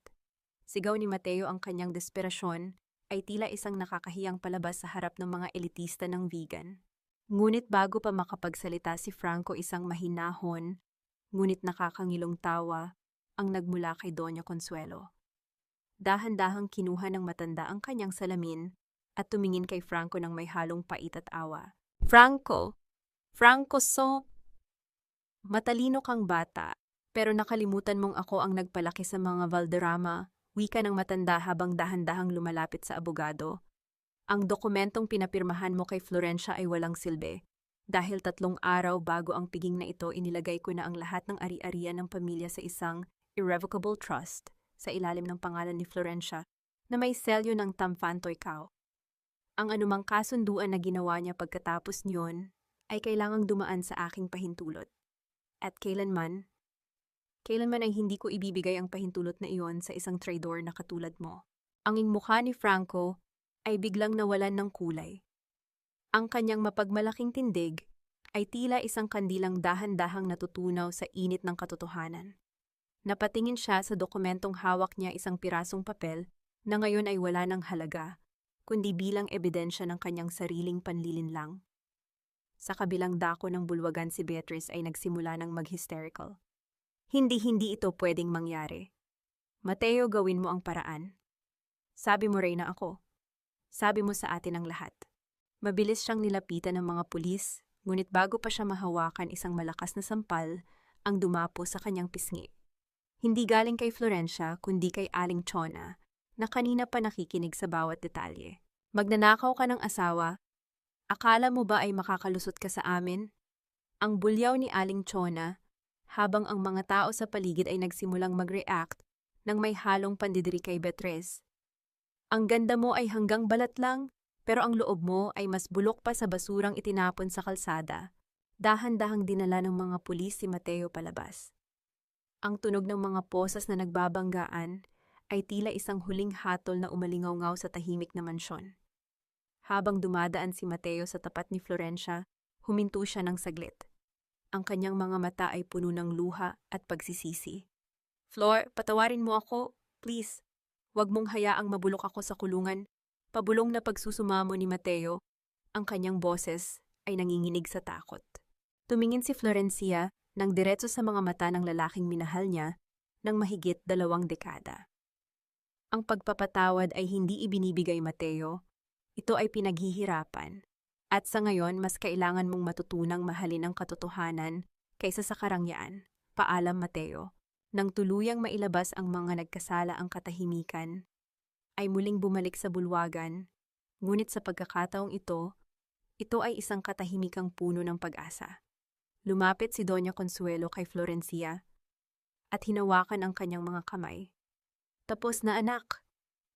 Sigaw ni Mateo, ang kanyang desperasyon ay tila isang nakakahiyang palabas sa harap ng mga elitista ng vegan. Ngunit bago pa makapagsalita si Franco, isang mahinahon, ngunit nakakangilong tawa ang nagmula kay Doña Consuelo. Dahan-dahang kinuha ng matanda ang kanyang salamin at tumingin kay Franco ng may halong pait at awa. Franco, matalino kang bata, pero nakalimutan mong ako ang nagpalaki sa mga Valderrama, wika ng matanda habang dahan-dahang lumalapit sa abogado. Ang dokumentong pinapirmahan mo kay Florencia ay walang silbi. Dahil 3 araw bago ang piging na ito, inilagay ko na ang lahat ng ari-arian ng pamilya sa isang irrevocable trust sa ilalim ng pangalan ni Florencia na may selyo ng Tamfantoy Cao. Ang anumang kasunduan na ginawa niya pagkatapos niyon ay kailangang dumaan sa aking pahintulot. At kailanman ay hindi ko ibibigay ang pahintulot na iyon sa isang traidor na katulad mo. Ang mukha ni Franco ay biglang nawalan ng kulay. Ang kanyang mapagmalaking tindig ay tila isang kandilang dahan-dahang natutunaw sa init ng katotohanan. Napatingin siya sa dokumentong hawak niya, isang pirasong papel na ngayon ay wala ng halaga, kundi bilang ebidensya ng kanyang sariling panlilinlang. Sa kabilang dako ng bulwagan, si Beatrice ay nagsimula ng mag-hysterical. Hindi ito pwedeng mangyari. Mateo, gawin mo ang paraan. Sabi mo, Reyna, ako. Sabi mo sa atin ang lahat. Mabilis siyang nilapitan ng mga pulis, ngunit bago pa siya mahawakan, isang malakas na sampal ang dumapo sa kanyang pisngi. Hindi galing kay Florencia, kundi kay Aling Chona, na kanina pa nakikinig sa bawat detalye. Magnanakaw ka ng asawa? Akala mo ba ay makakalusot ka sa amin? Ang bulyaw ni Aling Chona, habang ang mga tao sa paligid ay nagsimulang mag-react nang may halong pandidiri kay Beatrice. Ang ganda mo ay hanggang balat lang, pero ang loob mo ay mas bulok pa sa basurang itinapon sa kalsada. Dahan-dahang dinala ng mga pulis si Mateo palabas. Ang tunog ng mga posas na nagbabanggaan ay tila isang huling hatol na umalingaw-ngaw sa tahimik na mansyon. Habang dumadaan si Mateo sa tapat ni Florencia, huminto siya ng saglit. Ang kanyang mga mata ay puno ng luha at pagsisisi. Flor, patawarin mo ako, please. Huwag mong hayaang mabulok ako sa kulungan. Pabulong na pagsusumamo ni Mateo, ang kanyang boses ay nanginginig sa takot. Tumingin si Florencia nang diretso sa mga mata ng lalaking minahal niya ng mahigit 2 dekada. Ang pagpapatawad ay hindi ibinibigay, Mateo. Ito ay pinaghihirapan. At sa ngayon, mas kailangan mong matutunang mahalin ang katotohanan kaysa sa karangyaan. Paalam, Mateo. Nang tuluyang mailabas ang mga nagkasala ang katahimikan, ay muling bumalik sa bulwagan, ngunit sa pagkakataong ito ay isang katahimikang puno ng pag-asa. Lumapit si Doña Consuelo kay Florencia at hinawakan ang kanyang mga kamay. Tapos na, anak.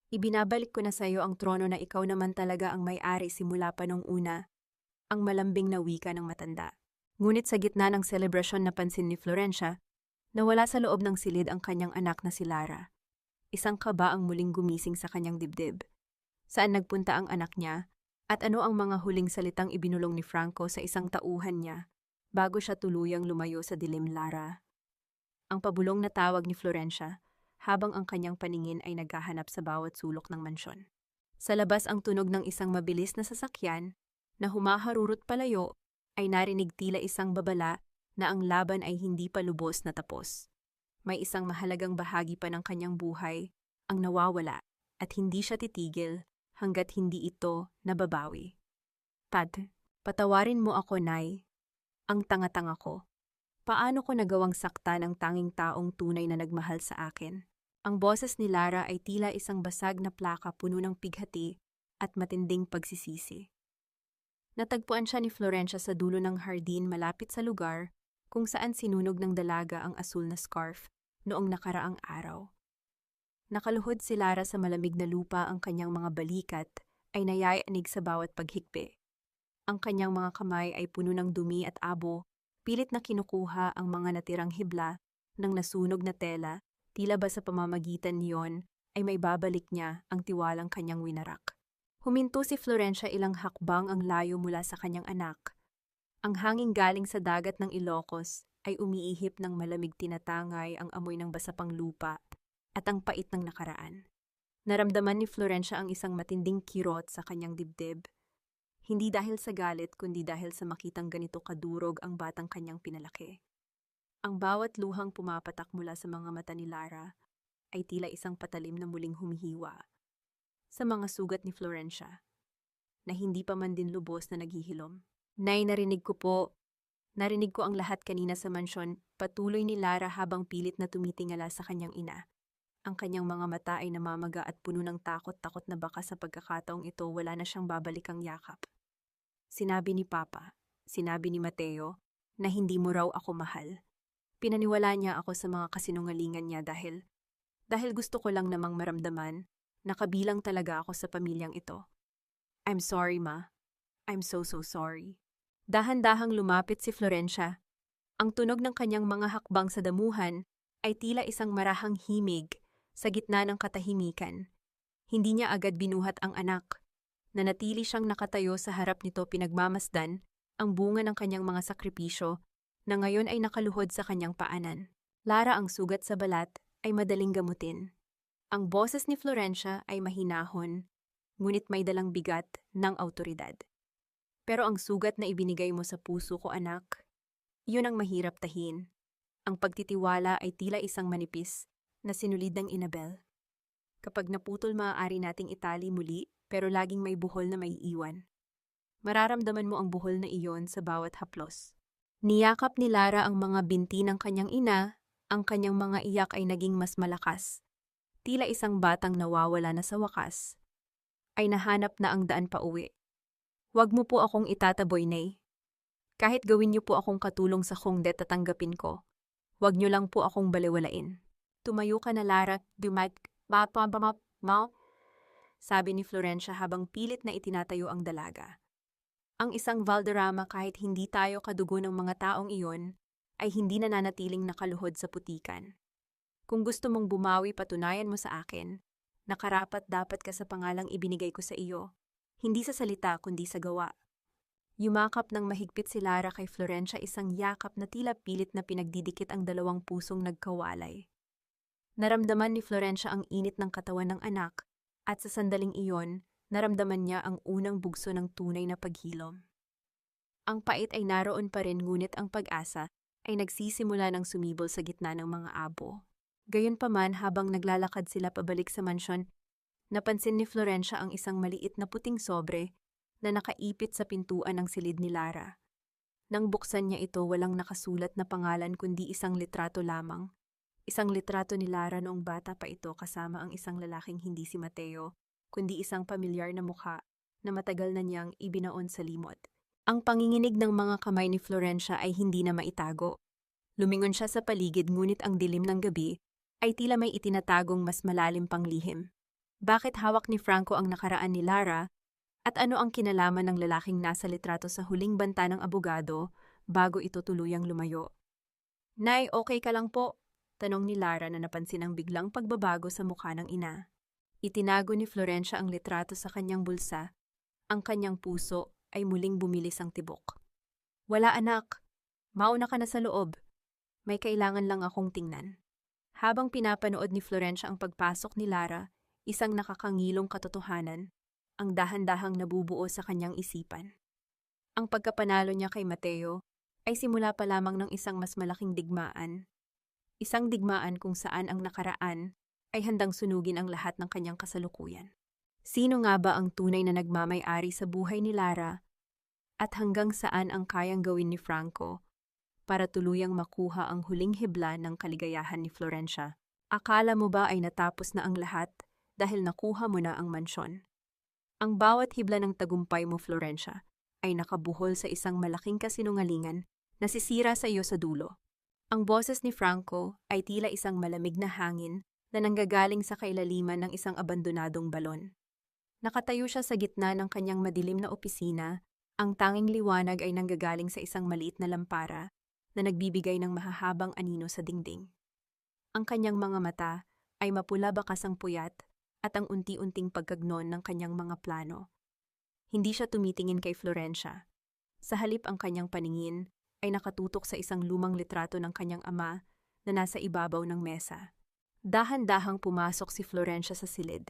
Ibinabalik ko na sa iyo ang trono na ikaw naman talaga ang may-ari simula pa nung una, ang malambing na wika ng matanda. Ngunit sa gitna ng selebrasyon, napansin ni Florencia na wala sa loob ng silid ang kanyang anak na si Lara. Isang kaba ang muling gumising sa kanyang dibdib. Saan nagpunta ang anak niya at ano ang mga huling salitang ibinulong ni Franco sa isang tauhan niya bago siya tuluyang lumayo sa dilim? Lara. Ang pabulong na tawag ni Florencia habang ang kanyang paningin ay naghahanap sa bawat sulok ng mansyon. Sa labas, ang tunog ng isang mabilis na sasakyan na humaharurot palayo ay narinig, tila isang babala na ang laban ay hindi pa lubos na tapos. May isang mahalagang bahagi pa ng kanyang buhay ang nawawala at hindi siya titigil hanggat hindi ito nababawi. Patawarin mo ako, Nay. Ang tanga-tanga ko. Paano ko nagawang saktan ang tanging taong tunay na nagmahal sa akin? Ang boses ni Lara ay tila isang basag na plaka puno ng pighati at matinding pagsisisi. Natagpuan siya ni Florencia sa dulo ng hardin malapit sa lugar kung saan sinunog ng dalaga ang asul na scarf noong nakaraang araw. Nakaluhod si Lara sa malamig na lupa, ang kanyang mga balikat ay nayayanig sa bawat paghikbi. Ang kanyang mga kamay ay puno ng dumi at abo, pilit na kinukuha ang mga natirang hibla ng nasunog na tela, tila ba sa pamamagitan niyon ay may babalik niya ang tiwalang kanyang winarak. Huminto si Florencia ilang hakbang ang layo mula sa kanyang anak. Ang hangin galing sa dagat ng Ilocos ay umiihip ng malamig, tinatangay ang amoy ng basapang lupa at ang pait ng nakaraan. Naramdaman ni Florencia ang isang matinding kirot sa kanyang dibdib. Hindi dahil sa galit, kundi dahil sa makitang ganito kadurog ang batang kanyang pinalaki. Ang bawat luhang pumapatak mula sa mga mata ni Lara ay tila isang patalim na muling humihiwa sa mga sugat ni Florencia, na hindi pa man din lubos na naghihilom. Nay, narinig ko po. Narinig ko ang lahat kanina sa mansyon, patuloy ni Lara habang pilit na tumitingala sa kanyang ina. Ang kanyang mga mata ay namamaga at puno ng takot na baka sa pagkakataong ito wala na siyang babalikang yakap. Sinabi ni Papa, sinabi ni Mateo, na hindi mo raw ako mahal. Pinaniwala niya ako sa mga kasinungalingan niya dahil gusto ko lang namang maramdaman na kabilang talaga ako sa pamilyang ito. I'm sorry, ma. I'm so sorry. Dahan-dahang lumapit si Florencia. Ang tunog ng kanyang mga hakbang sa damuhan ay tila isang marahang himig sa gitna ng katahimikan. Hindi niya agad binuhat ang anak. Nanatili siyang nakatayo sa harap nito pinagmamasdan ang bunga ng kanyang mga sakripisyo na ngayon ay nakaluhod sa kanyang paanan. Lara, ang sugat sa balat ay madaling gamutin. Ang boses ni Florencia ay mahinahon, ngunit may dalang bigat ng awtoridad. Pero ang sugat na ibinigay mo sa puso ko, anak, yun ang mahirap tahin. Ang pagtitiwala ay tila isang manipis na sinulid ng Inabel. Kapag naputol, maaari nating itali muli, pero laging may buhol na maiiwan. Mararamdaman mo ang buhol na iyon sa bawat haplos. Niyakap ni Lara ang mga binti ng kanyang ina, ang kanyang mga iyak ay naging mas malakas. Tila isang batang nawawala na sa wakas, ay nahanap na ang daan pa uwi. Huwag mo po akong itataboy, Nay. Kahit gawin niyo po akong katulong sa kongde, tatanggapin ko. Huwag niyo lang po akong baliwalain. Tumayo ka na, Lara. Sabi ni Florencia habang pilit na itinatayo ang dalaga. Ang isang Valderrama, kahit hindi tayo kadugo ng mga taong iyon, ay hindi nananatiling nakaluhod sa putikan. Kung gusto mong bumawi, patunayan mo sa akin na karapat dapat ka sa pangalang ibinigay ko sa iyo. Hindi sa salita kundi sa gawa. Yumakap ng mahigpit si Lara kay Florencia, isang yakap na tila pilit na pinagdidikit ang dalawang pusong nagkawalay. Naramdaman ni Florencia ang init ng katawan ng anak at sa sandaling iyon, naramdaman niya ang unang bugso ng tunay na paghilom. Ang pait ay naroon pa rin, ngunit ang pag-asa ay nagsisimula ng sumibol sa gitna ng mga abo. Gayunpaman, habang naglalakad sila pabalik sa mansyon, napansin ni Florencia ang isang maliit na puting sobre na nakaipit sa pintuan ng silid ni Lara. Nang buksan niya ito, walang nakasulat na pangalan kundi isang litrato lamang. Isang litrato ni Lara noong bata pa ito kasama ang isang lalaking hindi si Mateo, kundi isang pamilyar na mukha na matagal na niyang ibinaon sa limot. Ang panginginig ng mga kamay ni Florencia ay hindi na maitago. Lumingon siya sa paligid, ngunit ang dilim ng gabi ay tila may itinatagong mas malalim pang lihim. Bakit hawak ni Franco ang nakaraan ni Lara at ano ang kinalaman ng lalaking nasa litrato sa huling banta ng abogado bago ito tuluyang lumayo? Nay, okay ka lang po? Tanong ni Lara na napansin ang biglang pagbabago sa mukha ng ina. Itinago ni Florencia ang litrato sa kanyang bulsa. Ang kanyang puso ay muling bumilis ang tibok. Wala, anak. Mauna ka na sa loob. May kailangan lang akong tingnan. Habang pinapanood ni Florencia ang pagpasok ni Lara, isang nakakangilong katotohanan ang dahan-dahang nabubuo sa kanyang isipan. Ang pagkapanalo niya kay Mateo ay simula pa lamang ng isang mas malaking digmaan. Isang digmaan kung saan ang nakaraan ay handang sunugin ang lahat ng kanyang kasalukuyan. Sino nga ba ang tunay na nagmamay-ari sa buhay ni Lara at hanggang saan ang kayang gawin ni Franco para tuluyang makuha ang huling hibla ng kaligayahan ni Florencia? Akala mo ba ay natapos na ang lahat dahil nakuha mo na ang mansyon? Ang bawat hibla ng tagumpay mo, Florencia, ay nakabuhol sa isang malaking kasinungalingan na sisira sa iyo sa dulo. Ang boses ni Franco ay tila isang malamig na hangin na nanggagaling sa kailaliman ng isang abandonadong balon. Nakatayo siya sa gitna ng kanyang madilim na opisina, ang tanging liwanag ay nanggagaling sa isang maliit na lampara na nagbibigay ng mahahabang anino sa dingding. Ang kanyang mga mata ay mapula bakas ang puyat at ang unti-unting pagkagnon ng kanyang mga plano. Hindi siya tumitingin kay Florencia. Sa halip, ang kanyang paningin ay nakatutok sa isang lumang litrato ng kanyang ama na nasa ibabaw ng mesa. Dahan-dahang pumasok si Florencia sa silid.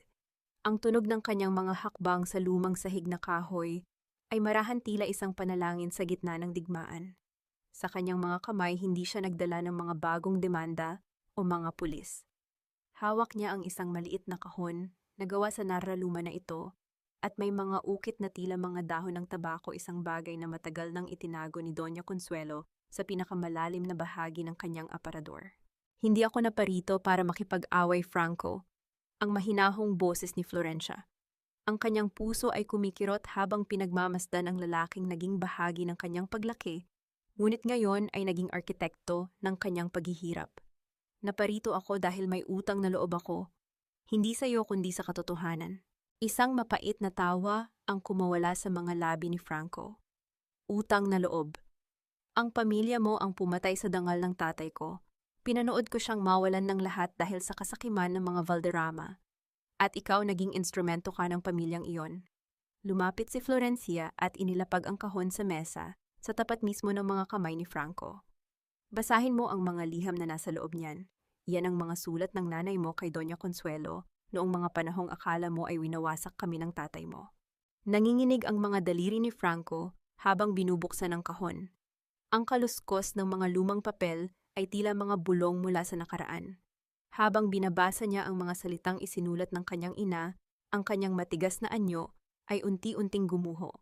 Ang tunog ng kanyang mga hakbang sa lumang sahig na kahoy ay marahan tila isang panalangin sa gitna ng digmaan. Sa kanyang mga kamay, hindi siya nagdala ng mga bagong demanda o mga pulis. Hawak niya ang isang maliit na kahon na gawa sa naraluma na ito at may mga ukit na tila mga dahon ng tabako, isang bagay na matagal nang itinago ni Doña Consuelo sa pinakamalalim na bahagi ng kanyang aparador. Hindi ako naparito para makipag-away, Franco. Ang mahinahong boses ni Florencia. Ang kanyang puso ay kumikirot habang pinagmamasdan ang lalaking naging bahagi ng kanyang paglaki, ngunit ngayon ay naging arkitekto ng kanyang paghihirap. Naparito ako dahil may utang na loob ako, hindi sa iyo kundi sa katotohanan. Isang mapait na tawa ang kumawala sa mga labi ni Franco. Utang na loob. Ang pamilya mo ang pumatay sa dangal ng tatay ko. Pinanood ko siyang mawalan ng lahat dahil sa kasakiman ng mga Valderrama. At ikaw naging instrumento ka ng pamilyang iyon. Lumapit si Florencia at inilapag ang kahon sa mesa sa tapat mismo ng mga kamay ni Franco. Basahin mo ang mga liham na nasa loob niyan. Yan ang mga sulat ng nanay mo kay Doña Consuelo noong mga panahong akala mo ay winawasak kami ng tatay mo. Nanginginig ang mga daliri ni Franco habang binubuksan ang kahon. Ang kaluskos ng mga lumang papel ay tila mga bulong mula sa nakaraan. Habang binabasa niya ang mga salitang isinulat ng kanyang ina, ang kanyang matigas na anyo ay unti-unting gumuho.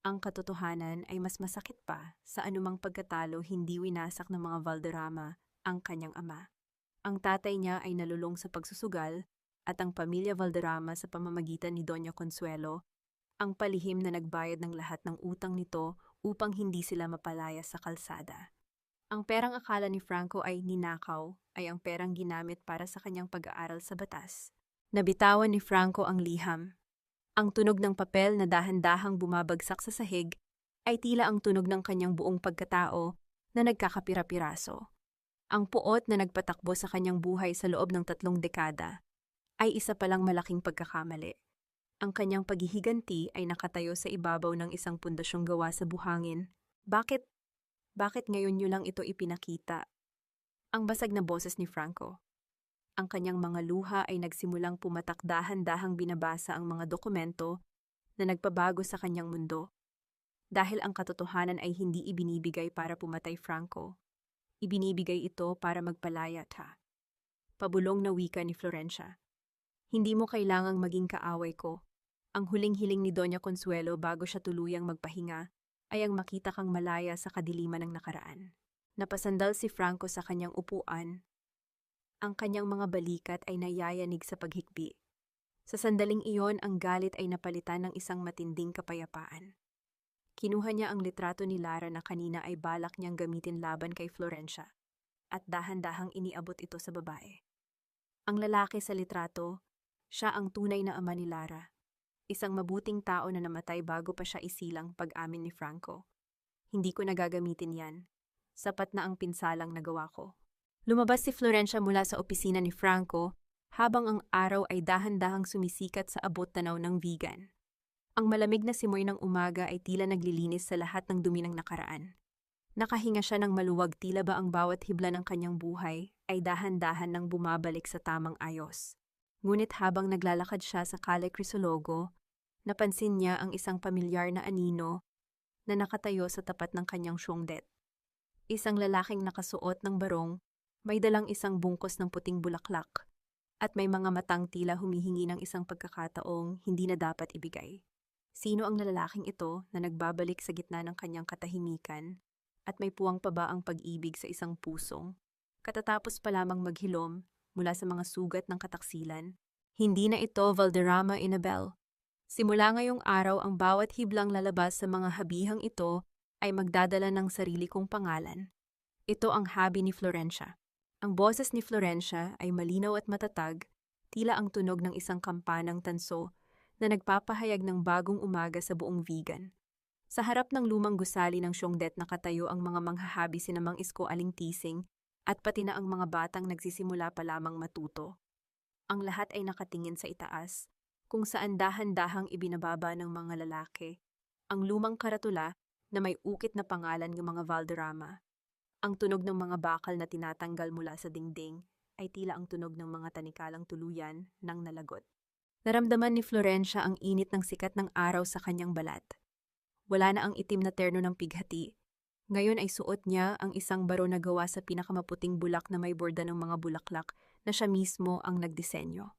Ang katotohanan ay mas masakit pa sa anumang pagkatalo hindi winasak ng mga Valderrama ang kanyang ama. Ang tatay niya ay nalulong sa pagsusugal at ang pamilya Valderrama sa pamamagitan ni Doña Consuelo, ang palihim na nagbayad ng lahat ng utang nito upang hindi sila mapalaya sa kalsada. Ang perang akala ni Franco ay ninakaw ay ang perang ginamit para sa kanyang pag-aaral sa batas. Nabitawan ni Franco ang liham. Ang tunog ng papel na dahan-dahang bumabagsak sa sahig ay tila ang tunog ng kanyang buong pagkatao na nagkakapira-piraso. Ang puot na nagpatakbo sa kanyang buhay sa loob ng 3 dekada ay isa palang malaking pagkakamali. Ang kanyang paghihiganti ay nakatayo sa ibabaw ng isang pundasyong gawa sa buhangin. Bakit ngayon niyo lang ito ipinakita? Ang basag na boses ni Franco. Ang kanyang mga luha ay nagsimulang pumatak dahan-dahang binabasa ang mga dokumento na nagpabago sa kanyang mundo. Dahil ang katotohanan ay hindi ibinibigay para pumatay Franco. Ibinibigay ito para magpalaya ta. Pabulong na wika ni Florencia. Hindi mo kailangang maging kaaway ko. Ang huling hiling ni Doña Consuelo bago siya tuluyang magpahinga ay ang makita kang malaya sa kadiliman ng nakaraan. Napasandal si Franco sa kanyang upuan. Ang kanyang mga balikat ay nayayanig sa paghikbi. Sa sandaling iyon, ang galit ay napalitan ng isang matinding kapayapaan. Kinuha niya ang litrato ni Lara na kanina ay balak niyang gamitin laban kay Florencia at dahan-dahang iniabot ito sa babae. Ang lalaki sa litrato, siya ang tunay na ama ni Lara. Isang mabuting tao na namatay bago pa siya isilang pag-amin ni Franco. Hindi ko nagagamitin yan. Sapat na ang pinsalang nagawa ko. Lumabas si Florencia mula sa opisina ni Franco habang ang araw ay dahan-dahang sumisikat sa abot-tanaw ng vegan. Ang malamig na simoy ng umaga ay tila naglilinis sa lahat ng dumi ng nakaraan. Nakahinga siya ng maluwag, tila ba ang bawat hibla ng kanyang buhay ay dahan-dahan nang bumabalik sa tamang ayos. Ngunit habang naglalakad siya sa Calle Crisologo, napansin niya ang isang pamilyar na anino na nakatayo sa tapat ng kanyang syongdet. Isang lalaking nakasuot ng barong, may dalang isang bungkos ng puting bulaklak, at may mga matang tila humihingi ng isang pagkakataong hindi na dapat ibigay. Sino ang lalaking ito na nagbabalik sa gitna ng kanyang katahimikan at may puwang pa ba ang pag-ibig sa isang pusong? Katatapos pa lamang maghilom mula sa mga sugat ng kataksilan, hindi na ito Valderrama Inabel. Simula ngayong araw ang bawat hiblang lalabas sa mga habihang ito ay magdadala ng sarili kong pangalan. Ito ang habi ni Florencia. Ang boses ni Florencia ay malinaw at matatag, tila ang tunog ng isang kampanang tanso na nagpapahayag ng bagong umaga sa buong vegan. Sa harap ng lumang gusali ng syongdet nakatayo ang mga manghahabi sinamang Isko Aling Tising at pati na ang mga batang nagsisimula pa lamang matuto. Ang lahat ay nakatingin sa itaas, kung saan dahan-dahang ibinababa ng mga lalaki ang lumang karatula na may ukit na pangalan ng mga Valderrama. Ang tunog ng mga bakal na tinatanggal mula sa dingding ay tila ang tunog ng mga tanikalang tuluyan ng nalagot. Naramdaman ni Florencia ang init ng sikat ng araw sa kanyang balat. Wala na ang itim na terno ng pighati. Ngayon ay suot niya ang isang baro na gawa sa pinakamaputing bulak na may borda ng mga bulaklak na siya mismo ang nagdisenyo.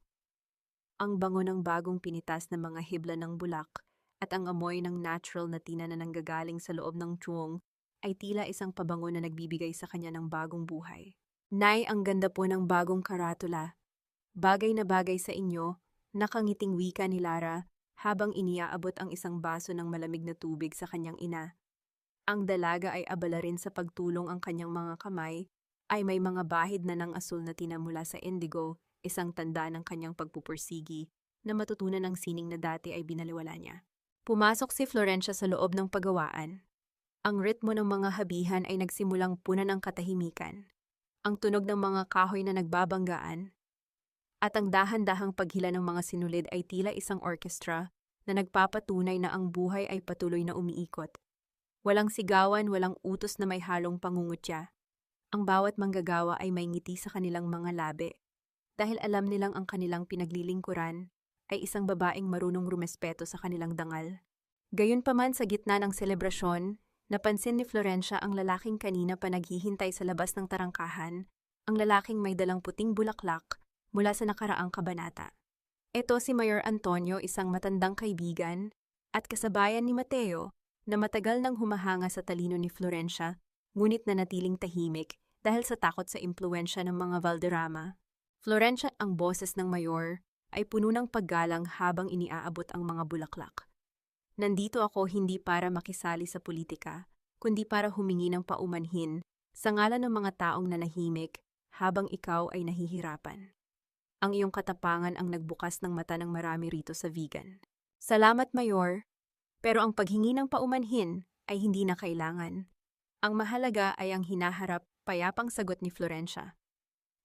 Ang bango ng bagong pinitas na mga hibla ng bulak at ang amoy ng natural na tina na nanggagaling sa loob ng tsuong ay tila isang pabango na nagbibigay sa kanya ng bagong buhay. Nay, ang ganda po ng bagong karatula. Bagay na bagay sa inyo, nakangiting wika ni Lara habang iniaabot ang isang baso ng malamig na tubig sa kanyang ina. Ang dalaga ay abala rin sa pagtulong, ang kanyang mga kamay ay may mga bahid na ng asul na tina mula sa indigo, isang tanda ng kanyang pagpupursigi na matutunan ng sining na dati ay binaliwala niya. Pumasok si Florencia sa loob ng pagawaan. Ang ritmo ng mga habihan ay nagsimulang punan ng katahimikan. Ang tunog ng mga kahoy na nagbabanggaan at ang dahan-dahang paghila ng mga sinulid ay tila isang orkestra na nagpapatunay na ang buhay ay patuloy na umiikot. Walang sigawan, walang utos na may halong pangungutya. Ang bawat manggagawa ay may ngiti sa kanilang mga labi dahil alam nilang ang kanilang pinaglilingkuran ay isang babaeng marunong rumespeto sa kanilang dangal. Gayunpaman sa gitna ng selebrasyon, napansin ni Florencia ang lalaking kanina pa naghihintay sa labas ng tarangkahan, ang lalaking may dalang puting bulaklak mula sa nakaraang kabanata. Ito si Mayor Antonio, isang matandang kaibigan at kasabayan ni Mateo na matagal nang humahanga sa talino ni Florencia, ngunit nanatiling tahimik dahil sa takot sa impluwensya ng mga Valderrama. Florencia, ang boses ng mayor, ay puno ng paggalang habang iniaabot ang mga bulaklak. Nandito ako hindi para makisali sa politika, kundi para humingi ng paumanhin sa ngalan ng mga taong nanahimik habang ikaw ay nahihirapan. Ang iyong katapangan ang nagbukas ng mata ng marami rito sa Vigan. Salamat, Mayor, pero ang paghingi ng paumanhin ay hindi na kailangan. Ang mahalaga ay ang hinaharap, payapang sagot ni Florencia.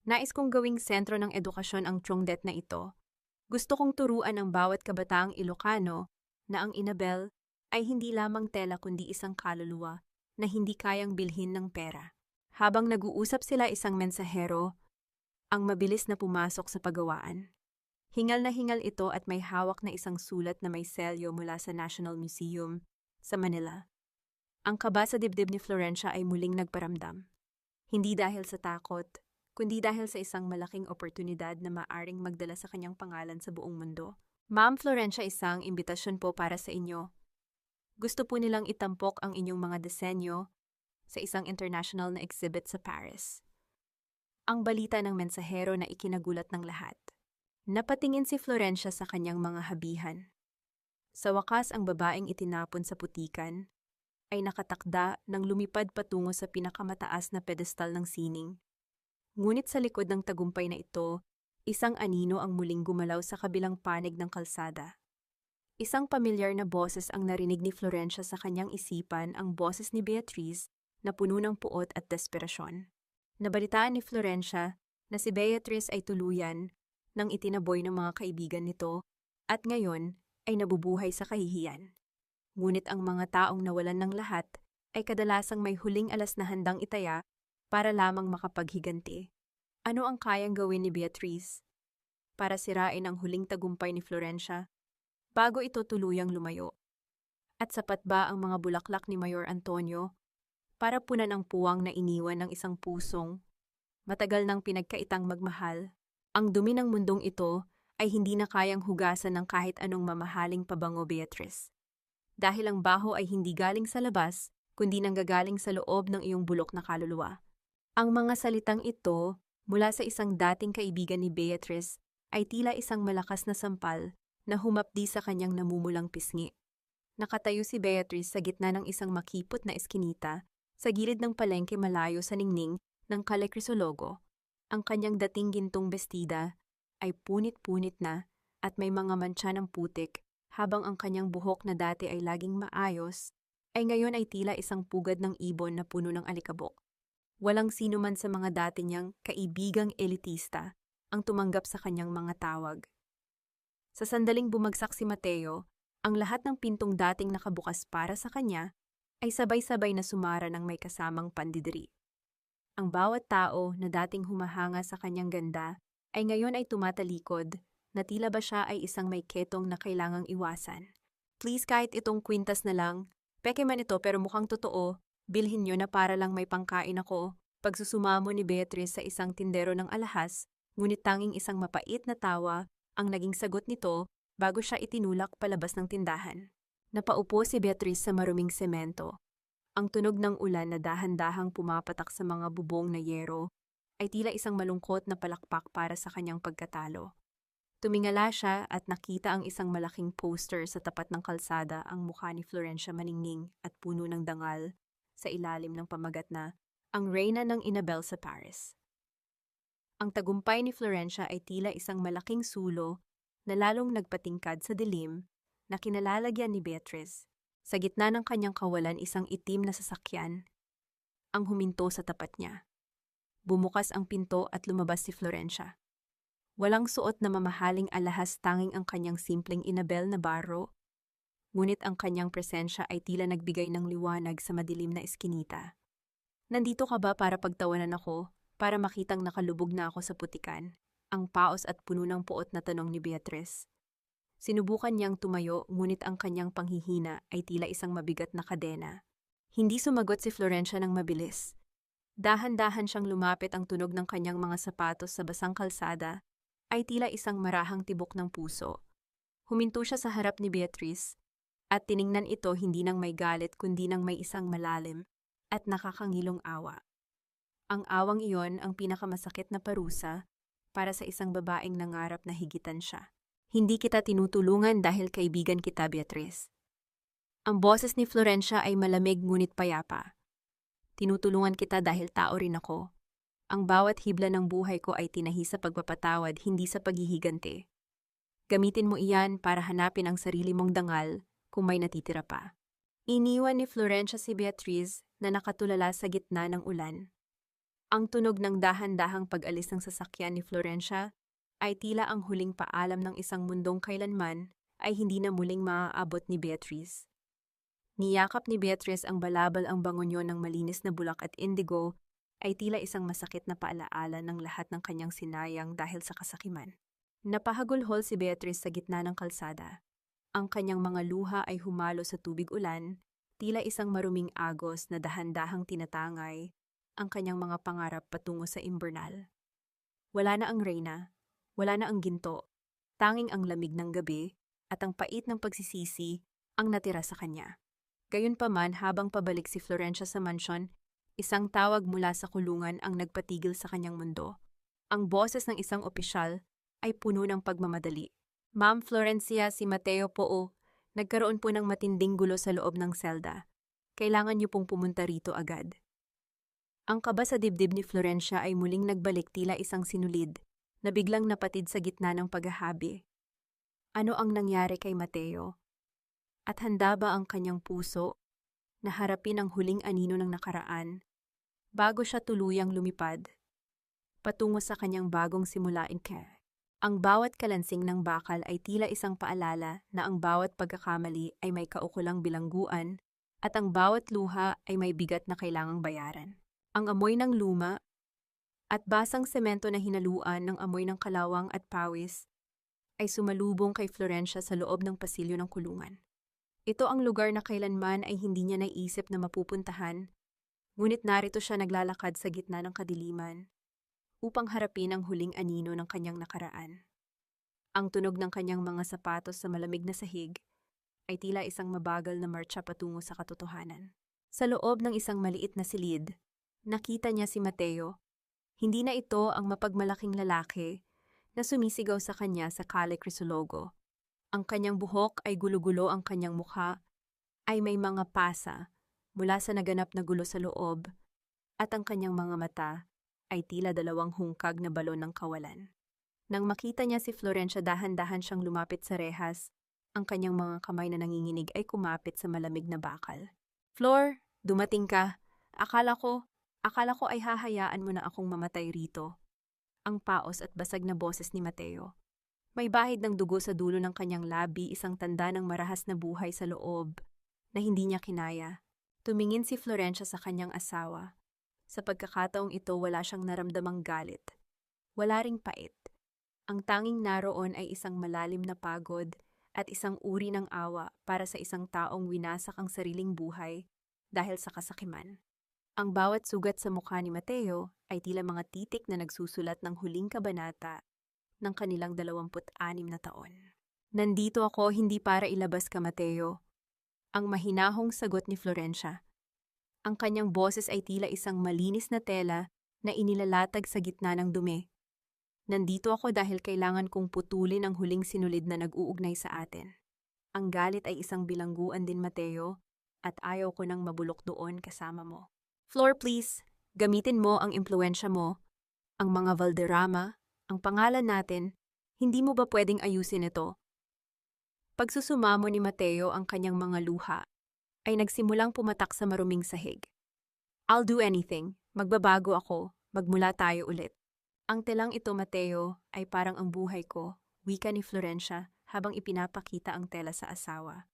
Nais kong gawing sentro ng edukasyon ang Chongdet na ito. Gusto kong turuan ang bawat kabataang Ilocano na ang Inabel ay hindi lamang tela kundi isang kaluluwa na hindi kayang bilhin ng pera. Habang nag-uusap sila, isang mensahero ang mabilis na pumasok sa pagawaan. Hingal na hingal ito at may hawak na isang sulat na may selyo mula sa National Museum sa Manila. Ang kaba sa dibdib ni Florencia ay muling nagparamdam. Hindi dahil sa takot, kundi dahil sa isang malaking oportunidad na maaring magdala sa kanyang pangalan sa buong mundo. Ma'am Florencia, isang imbitasyon po para sa inyo. Gusto po nilang itampok ang inyong mga disenyo sa isang international na exhibit sa Paris. Ang balita ng mensahero na ikinagulat ng lahat. Napatingin si Florencia sa kanyang mga habihan. Sa wakas, ang babaeng itinapon sa putikan ay nakatakda nang lumipad patungo sa pinakamataas na pedestal ng sining. Ngunit sa likod ng tagumpay na ito, isang anino ang muling gumalaw sa kabilang panig ng kalsada. Isang pamilyar na boses ang narinig ni Florencia sa kanyang isipan, ang boses ni Beatriz na puno ng puot at desperasyon. Nabalitaan ni Florencia na si Beatriz ay tuluyan nang itinaboy ng mga kaibigan nito at ngayon ay nabubuhay sa kahihiyan. Ngunit ang mga taong nawalan ng lahat ay kadalasang may huling alas na handang itaya para lamang makapaghiganti. Ano ang kayang gawin ni Beatriz para sirain ang huling tagumpay ni Florencia bago ito tuluyang lumayo? At sapat ba ang mga bulaklak ni Mayor Antonio para punan ang puwang na iniwan ng isang pusong matagal nang pinagkaitang magmahal? Ang dumi ng mundong ito ay hindi na kayang hugasan ng kahit anong mamahaling pabango, Beatriz. Dahil ang baho ay hindi galing sa labas, kundi nanggagaling sa loob ng iyong bulok na kaluluwa. Ang mga salitang ito mula sa isang dating kaibigan ni Beatriz ay tila isang malakas na sampal na humapdi sa kanyang namumulang pisngi. Nakatayo si Beatriz sa gitna ng isang makipot na eskinita sa gilid ng palengke malayo sa ningning ng Calle Crisologo. Ang kanyang dating gintong bestida ay punit-punit na at may mga mantsa ng putik, habang ang kanyang buhok na dati ay laging maayos, ay ngayon ay tila isang pugad ng ibon na puno ng alikabok. Walang sino man sa mga dati niyang kaibigang elitista ang tumanggap sa kanyang mga tawag. Sa sandaling bumagsak si Mateo, ang lahat ng pintong dating nakabukas para sa kanya ay sabay-sabay na sumara ng may kasamang pandidiri. Ang bawat tao na dating humahanga sa kanyang ganda ay ngayon ay tumatalikod na tila ba siya ay isang may ketong na kailangang iwasan. Please, kahit itong kwintas na lang, peke man ito pero mukhang totoo, bilhin nyo na para lang may pangkain ako. Pagsusumamo ni Beatriz sa isang tindero ng alahas, ngunit tanging isang mapait na tawa ang naging sagot nito bago siya itinulak palabas ng tindahan. Napaupo si Beatriz sa maruming semento. Ang tunog ng ulan na dahan-dahang pumapatak sa mga bubong na yero ay tila isang malungkot na palakpak para sa kanyang pagkatalo. Tumingala siya at nakita ang isang malaking poster sa tapat ng kalsada, ang mukha ni Florencia maningning at puno ng dangal sa ilalim ng pamagat na ang Reyna ng Inabel sa Paris. Ang tagumpay ni Florencia ay tila isang malaking sulo na lalong nagpatingkad sa dilim na kinalalagyan ni Beatrice. Sa gitna ng kanyang kawalan, isang itim na sasakyan ang huminto sa tapat niya. Bumukas ang pinto at lumabas si Florencia. Walang suot na mamahaling alahas, tanging ang kanyang simpleng inabel na baro. Ngunit ang kanyang presensya ay tila nagbigay ng liwanag sa madilim na eskinita. Nandito ka ba para pagtawanan ako, para makitang nakalubog na ako sa putikan? Ang paos at puno ng puot na tanong ni Beatrice. Sinubukan niyang tumayo, ngunit ang kanyang panghihina ay tila isang mabigat na kadena. Hindi sumagot si Florencia ng mabilis. Dahan-dahan siyang lumapit, ang tunog ng kanyang mga sapatos sa basang kalsada ay tila isang marahang tibok ng puso. Huminto siya sa harap ni Beatrice at tiningnan ito hindi nang may galit kundi nang may isang malalim at nakakangilong awa. Ang awang iyon ang pinakamasakit na parusa para sa isang babaeng nangarap na higitan siya. Hindi kita tinutulungan dahil kaibigan kita, Beatrice. Ang boses ni Florencia ay malamig ngunit payapa. Tinutulungan kita dahil tao rin ako. Ang bawat hibla ng buhay ko ay tinahi sa pagpapatawad, hindi sa paghihiganti. Gamitin mo iyan para hanapin ang sarili mong dangal kung may natitira pa. Iniwan ni Florencia si Beatrice na nakatulala sa gitna ng ulan. Ang tunog ng dahan-dahang pag-alis ng sasakyan ni Florencia ay tila ang huling paalam ng isang mundong kailanman ay hindi na muling maaabot ni Beatrice. Niyakap ni Beatrice ang balabal, ang bangonyo ng malinis na bulak at indigo ay tila isang masakit na paalaala ng lahat ng kanyang sinayang dahil sa kasakiman. Napahagulhol si Beatrice sa gitna ng kalsada. Ang kanyang mga luha ay humalo sa tubig ulan, tila isang maruming agos na dahan-dahang tinatangay ang kanyang mga pangarap patungo sa imbernal. Wala na ang reyna, wala na ang ginto, tanging ang lamig ng gabi at ang pait ng pagsisisi ang natira sa kanya. Gayunpaman, habang pabalik si Florencia sa mansyon, isang tawag mula sa kulungan ang nagpatigil sa kanyang mundo. Ang boses ng isang opisyal ay puno ng pagmamadali. Ma'am Florencia, si Mateo po. Nagkaroon po ng matinding gulo sa loob ng selda. Kailangan niyo pong pumunta rito agad. Ang kaba sa dibdib ni Florencia ay muling nagbalik, tila isang sinulid na biglang napatid sa gitna ng paghahabi. Ano ang nangyari kay Mateo? At handa ba ang kanyang puso na harapin ang huling anino ng nakaraan bago siya tuluyang lumipad patungo sa kanyang bagong simulain? Ang bawat kalansing ng bakal ay tila isang paalala na ang bawat pagkakamali ay may kaukulang bilangguan at ang bawat luha ay may bigat na kailangang bayaran. Ang amoy ng luma at basang semento na hinaluan ng amoy ng kalawang at pawis ay sumalubong kay Florencia sa loob ng pasilyo ng kulungan. Ito ang lugar na kailanman ay hindi niya naisip na mapupuntahan, ngunit narito siya naglalakad sa gitna ng kadiliman upang harapin ang huling anino ng kanyang nakaraan. Ang tunog ng kanyang mga sapatos sa malamig na sahig ay tila isang mabagal na marcha patungo sa katotohanan. Sa loob ng isang maliit na silid, nakita niya si Mateo. Hindi na ito ang mapagmalaking lalaki na sumisigaw sa kanya sa Calle Crisologo. Ang kanyang buhok ay gulo-gulo, ang kanyang mukha ay may mga pasa mula sa naganap na gulo sa loob, at ang kanyang mga mata ay tila dalawang hungkag na balon ng kawalan. Nang makita niya si Florencia, dahan-dahan siyang lumapit sa rehas. Ang kanyang mga kamay na nanginginig ay kumapit sa malamig na bakal. Flor, dumating ka. Akala ko ay hahayaan mo na akong mamatay rito. Ang paos at basag na boses ni Mateo. May bahid ng dugo sa dulo ng kanyang labi, isang tanda ng marahas na buhay sa loob na hindi niya kinaya. Tumingin si Florencia sa kanyang asawa. Sa pagkakataong ito, wala siyang naramdamang galit. Wala ring pait. Ang tanging naroon ay isang malalim na pagod at isang uri ng awa para sa isang taong winasak ang sariling buhay dahil sa kasakiman. Ang bawat sugat sa mukha ni Mateo ay tila mga titik na nagsusulat ng huling kabanata ng kanilang 26 na taon. Nandito ako hindi para ilabas ka, Mateo. Ang mahinahong sagot ni Florencia. Ang kanyang boses ay tila isang malinis na tela na inilalatag sa gitna ng dumi. Nandito ako dahil kailangan kong putulin ang huling sinulid na nag-uugnay sa atin. Ang galit ay isang bilangguan din, Mateo, at ayaw ko nang mabulok doon kasama mo. Flor, please, gamitin mo ang impluensya mo, ang mga Valderrama, ang pangalan natin, Hindi mo ba pwedeng ayusin ito? Pagsusumamo ni Mateo ang kanyang mga luha, ay nagsimulang pumatak sa maruming sahig. I'll do anything. Magbabago ako. Magmula tayo ulit. Ang telang ito, Mateo, ay parang ang buhay ko, wika ni Florencia habang ipinapakita ang tela sa asawa.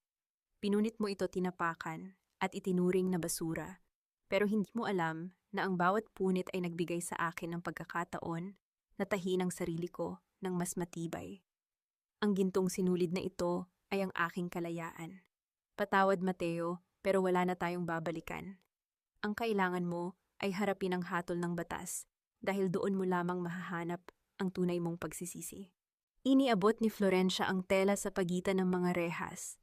Pinunit mo ito tinapakan at itinuring na basura. Pero hindi mo alam na ang bawat punit ay nagbigay sa akin ng pagkakataon na tahin ang sarili ko ng mas matibay. Ang gintong sinulid na ito ay ang aking kalayaan. Patawad, Mateo, pero wala na tayong babalikan. Ang kailangan mo ay harapin ang hatol ng batas dahil doon mo lamang mahahanap ang tunay mong pagsisisi. Iniabot ni Florencia ang tela sa pagitan ng mga rehas.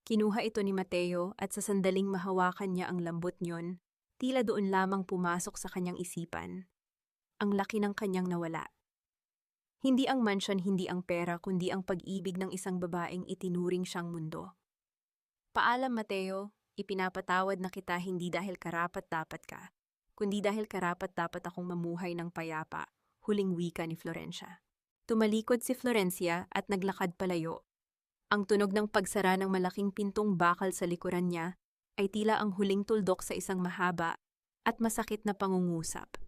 Kinuha ito ni Mateo at sa sandaling mahawakan niya ang lambot niyon, tila doon lamang pumasok sa kanyang isipan. Ang laki ng kanyang nawala. Hindi ang mansyon, hindi ang pera, kundi ang pag-ibig ng isang babaeng itinuring siyang mundo. Paalam, Mateo. Ipinapatawad na kita hindi dahil karapat-dapat ka, kundi dahil karapat-dapat akong mamuhay ng payapa, huling wika ni Florencia. Tumalikod si Florencia at naglakad palayo. Ang tunog ng pagsara ng malaking pintong bakal sa likuran niya ay tila ang huling tuldok sa isang mahaba at masakit na pangungusap.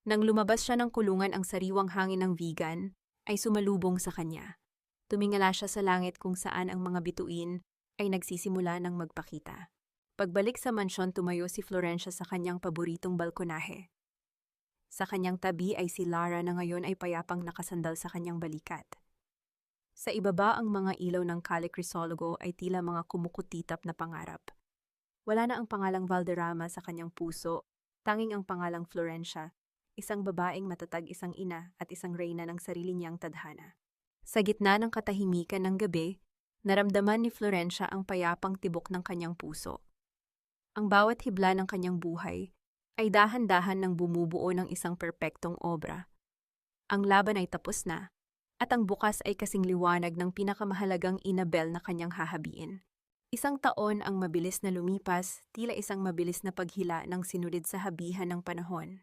Nang lumabas siya ng kulungan, ang sariwang hangin ng vegan ay sumalubong sa kanya. Tumingala siya sa langit kung saan ang mga bituin ay nagsisimula ng magpakita. Pagbalik sa mansyon, tumayo si Florencia sa kanyang paboritong balkonahe. Sa kanyang tabi ay si Lara na ngayon ay payapang nakasandal sa kanyang balikat. Sa ibaba ang mga ilaw ng Calle Crisologo ay tila mga kumukutitap na pangarap. Wala na ang pangalang Valderrama sa kanyang puso, tanging ang pangalang Florencia, isang babaeng matatag, isang ina at isang reyna ng sarili niyang tadhana. Sa gitna ng katahimikan ng gabi, naramdaman ni Florencia ang payapang tibok ng kanyang puso. Ang bawat hibla ng kanyang buhay ay dahan-dahan nang bumubuo ng isang perpektong obra. Ang laban ay tapos na, at ang bukas ay kasing liwanag ng pinakamahalagang inabel na kanyang hahabiin. Isang taon ang mabilis na lumipas, tila isang mabilis na paghila ng sinulid sa habihan ng panahon.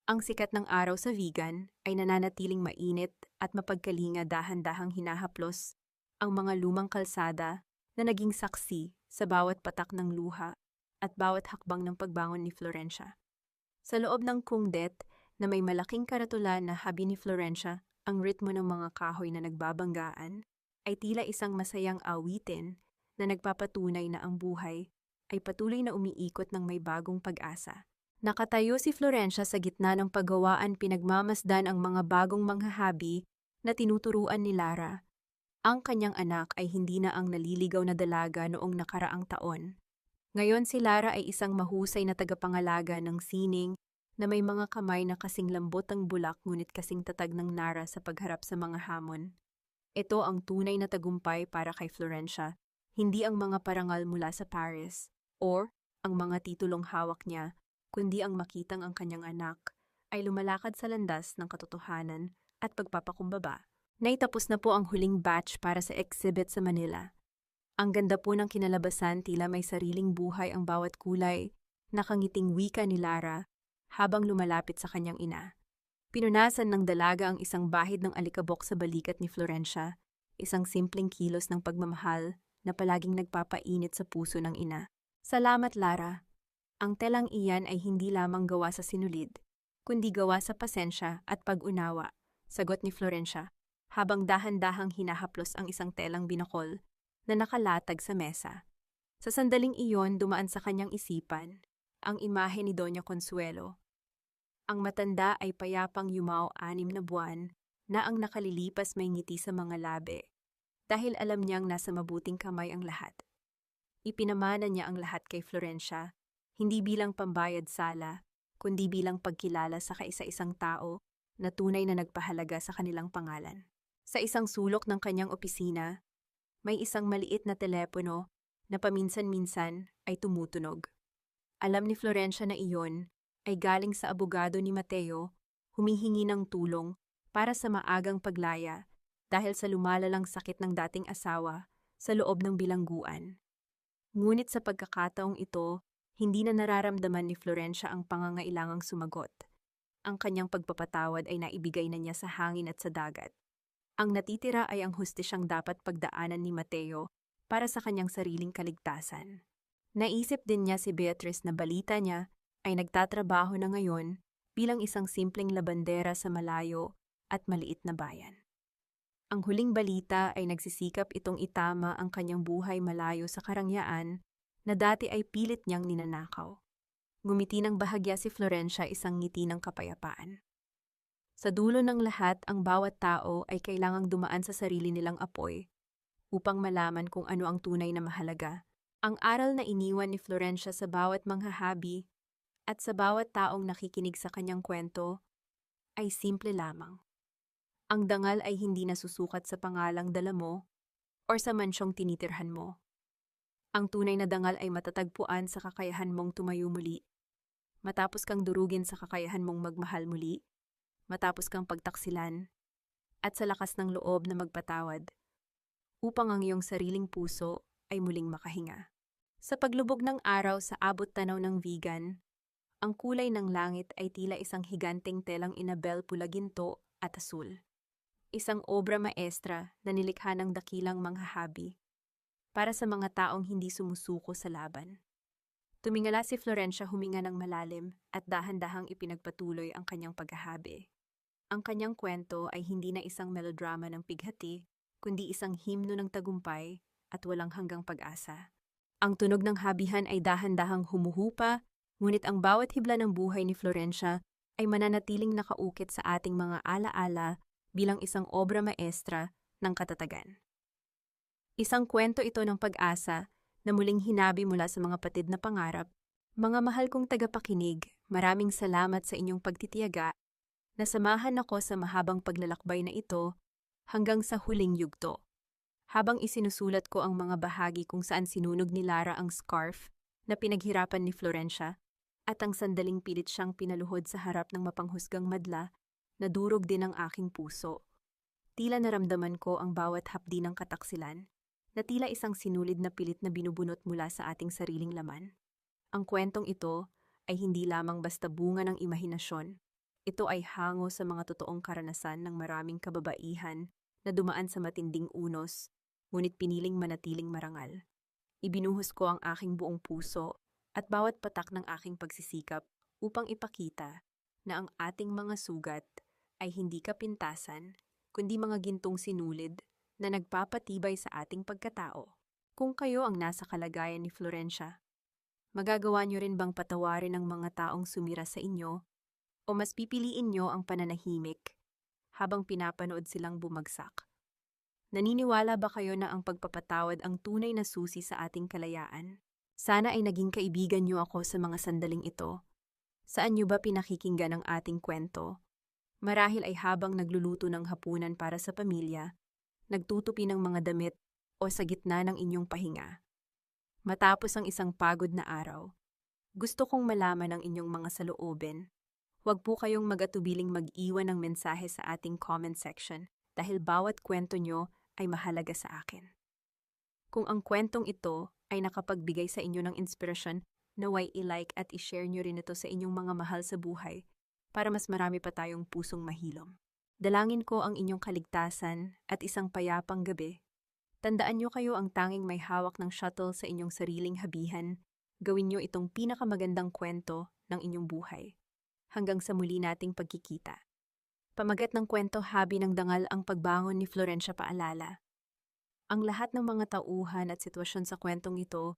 Ang sikat ng araw sa vegan ay nananatiling mainit at mapagkalinga, dahan-dahang hinahaplos ang mga lumang kalsada na naging saksi sa bawat patak ng luha at bawat hakbang ng pagbangon ni Florencia. Sa loob ng kungdet na may malaking karatula na habi ni Florencia, ang ritmo ng mga kahoy na nagbabanggaan ay tila isang masayang awitin na nagpapatunay na ang buhay ay patuloy na umiikot ng may bagong pag-asa. Nakatayo si Florencia sa gitna ng paggawaan, pinagmamasdan ang mga bagong manghahabi na tinuturuan ni Lara. Ang kanyang anak ay hindi na ang naliligaw na dalaga noong nakaraang taon. Ngayon si Lara ay isang mahusay na tagapangalaga ng sining na may mga kamay na kasing lambot ang bulak ngunit kasing tatag ng nara sa pagharap sa mga hamon. Ito ang tunay na tagumpay para kay Florencia, hindi ang mga parangal mula sa Paris or ang mga titulong hawak niya, kundi ang makitang ang kanyang anak ay lumalakad sa landas ng katotohanan at pagpapakumbaba. Naitapos na po ang huling batch para sa exhibit sa Manila. Ang ganda po ng kinalabasan, tila may sariling buhay ang bawat kulay, nakangiting wika ni Lara habang lumalapit sa kanyang ina. Pinunasan ng dalaga ang isang bahid ng alikabok sa balikat ni Florencia, isang simpleng kilos ng pagmamahal na palaging nagpapainit sa puso ng ina. Salamat, Lara. Ang telang iyan ay hindi lamang gawa sa sinulid, kundi gawa sa pasensya at pag-unawa, sagot ni Florencia, habang dahan-dahang hinahaplos ang isang telang binakol na nakalatag sa mesa. Sa sandaling iyon, dumaan sa kanyang isipan ang imahe ni Doña Consuelo. Ang matanda ay payapang yumao 6 na buwan na ang nakalilipas may ngiti sa mga labi dahil alam niyang nasa mabuting kamay ang lahat. Ipinamana niya ang lahat kay Florencia, hindi bilang pambayad sala, kundi bilang pagkilala sa kaisa-isang tao na tunay na nagpahalaga sa kanilang pangalan. Sa isang sulok ng kanyang opisina, may isang maliit na telepono na paminsan-minsan ay tumutunog. Alam ni Florencia na iyon ay galing sa abogado ni Mateo, humihingi ng tulong para sa maagang paglaya dahil sa lumalalang sakit ng dating asawa sa loob ng bilangguan. Ngunit sa pagkakataong ito, hindi na nararamdaman ni Florencia ang pangangailangang sumagot. Ang kanyang pagpapatawad ay naibigay na niya sa hangin at sa dagat. Ang natitira ay ang hustisyang dapat pagdaanan ni Mateo para sa kanyang sariling kaligtasan. Naisip din niya si Beatrice na balita niya ay nagtatrabaho na ngayon bilang isang simpleng labandera sa malayo at maliit na bayan. Ang huling balita ay nagsisikap itong itama ang kanyang buhay malayo sa karangyaan na dati ay pilit niyang ninanakaw. Ngumiti ng bahagya si Florencia, isang ngiti ng kapayapaan. Sa dulo ng lahat, ang bawat tao ay kailangang dumaan sa sarili nilang apoy upang malaman kung ano ang tunay na mahalaga. Ang aral na iniwan ni Florencia sa bawat manghahabi at sa bawat taong nakikinig sa kanyang kwento ay simple lamang. Ang dangal ay hindi nasusukat sa pangalang dala mo o sa mansyong tinitirhan mo. Ang tunay na dangal ay matatagpuan sa kakayahan mong tumayo muli, matapos kang durugin sa kakayahan mong magmahal muli, matapos kang pagtaksilan, at sa lakas ng loob na magpatawad, upang ang iyong sariling puso ay muling makahinga. Sa paglubog ng araw sa abot tanaw ng vegan, ang kulay ng langit ay tila isang higanteng telang inabel pula ginto at asul. Isang obra maestra na nilikha ng dakilang manghahabi para sa mga taong hindi sumusuko sa laban. Tumingala si Florencia, huminga ng malalim at dahan-dahang ipinagpatuloy ang kanyang paghahabi. Ang kanyang kwento ay hindi na isang melodrama ng pighati, kundi isang himno ng tagumpay at walang hanggang pag-asa. Ang tunog ng habihan ay dahan-dahang humuhupa, ngunit ang bawat hibla ng buhay ni Florencia ay mananatiling nakaukit sa ating mga alaala bilang isang obra maestra ng katatagan. Isang kwento ito ng pag-asa na muling hinabi mula sa mga patid na pangarap. Mga mahal kong tagapakinig, maraming salamat sa inyong pagtitiyaga. Nasamahan ako sa mahabang paglalakbay na ito hanggang sa huling yugto. Habang isinusulat ko ang mga bahagi kung saan sinunog ni Lara ang scarf na pinaghirapan ni Florencia at ang sandaling pilit siyang pinaluhod sa harap ng mapanghusgang madla, nadurog din ang aking puso. Tila naramdaman ko ang bawat hapdi ng kataksilan, na tila isang sinulid na pilit na binubunot mula sa ating sariling laman. Ang kwentong ito ay hindi lamang basta bunga ng imahinasyon. Ito ay hango sa mga totoong karanasan ng maraming kababaihan na dumaan sa matinding unos, ngunit piniling manatiling marangal. Ibinuhos ko ang aking buong puso at bawat patak ng aking pagsisikap upang ipakita na ang ating mga sugat ay hindi kapintasan, kundi mga gintong sinulid na nagpapatibay sa ating pagkatao. Kung kayo ang nasa kalagayan ni Florencia, magagawa niyo rin bang patawarin ang mga taong sumira sa inyo o mas pipiliin niyo ang pananahimik habang pinapanood silang bumagsak? Naniniwala ba kayo na ang pagpapatawad ang tunay na susi sa ating kalayaan? Sana ay naging kaibigan niyo ako sa mga sandaling ito. Saan niyo ba pinakikinggan ang ating kwento? Marahil ay habang nagluluto ng hapunan para sa pamilya, nagtutupi ng mga damit o sa gitna ng inyong pahinga. Matapos ang isang pagod na araw, gusto kong malaman ang inyong mga saloobin. Huwag po kayong mag-atubiling mag-iwan ng mensahe sa ating comment section dahil bawat kwento nyo ay mahalaga sa akin. Kung ang kwentong ito ay nakapagbigay sa inyo ng inspirasyon, naway i-like at i-share nyo rin ito sa inyong mga mahal sa buhay para mas marami pa tayong pusong mahilom. Dalangin ko ang inyong kaligtasan at isang payapang gabi. Tandaan nyo kayo ang tanging may hawak ng shuttle sa inyong sariling habihan. Gawin nyo itong pinakamagandang kwento ng inyong buhay. Hanggang sa muli nating pagkikita. Pamagat ng kwento, habi ng dangal ang pagbangon ni Florencia paalala. Ang lahat ng mga tauhan at sitwasyon sa kwentong ito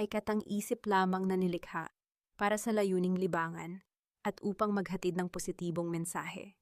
ay katang-isip lamang na nilikha para sa layuning libangan at upang maghatid ng positibong mensahe.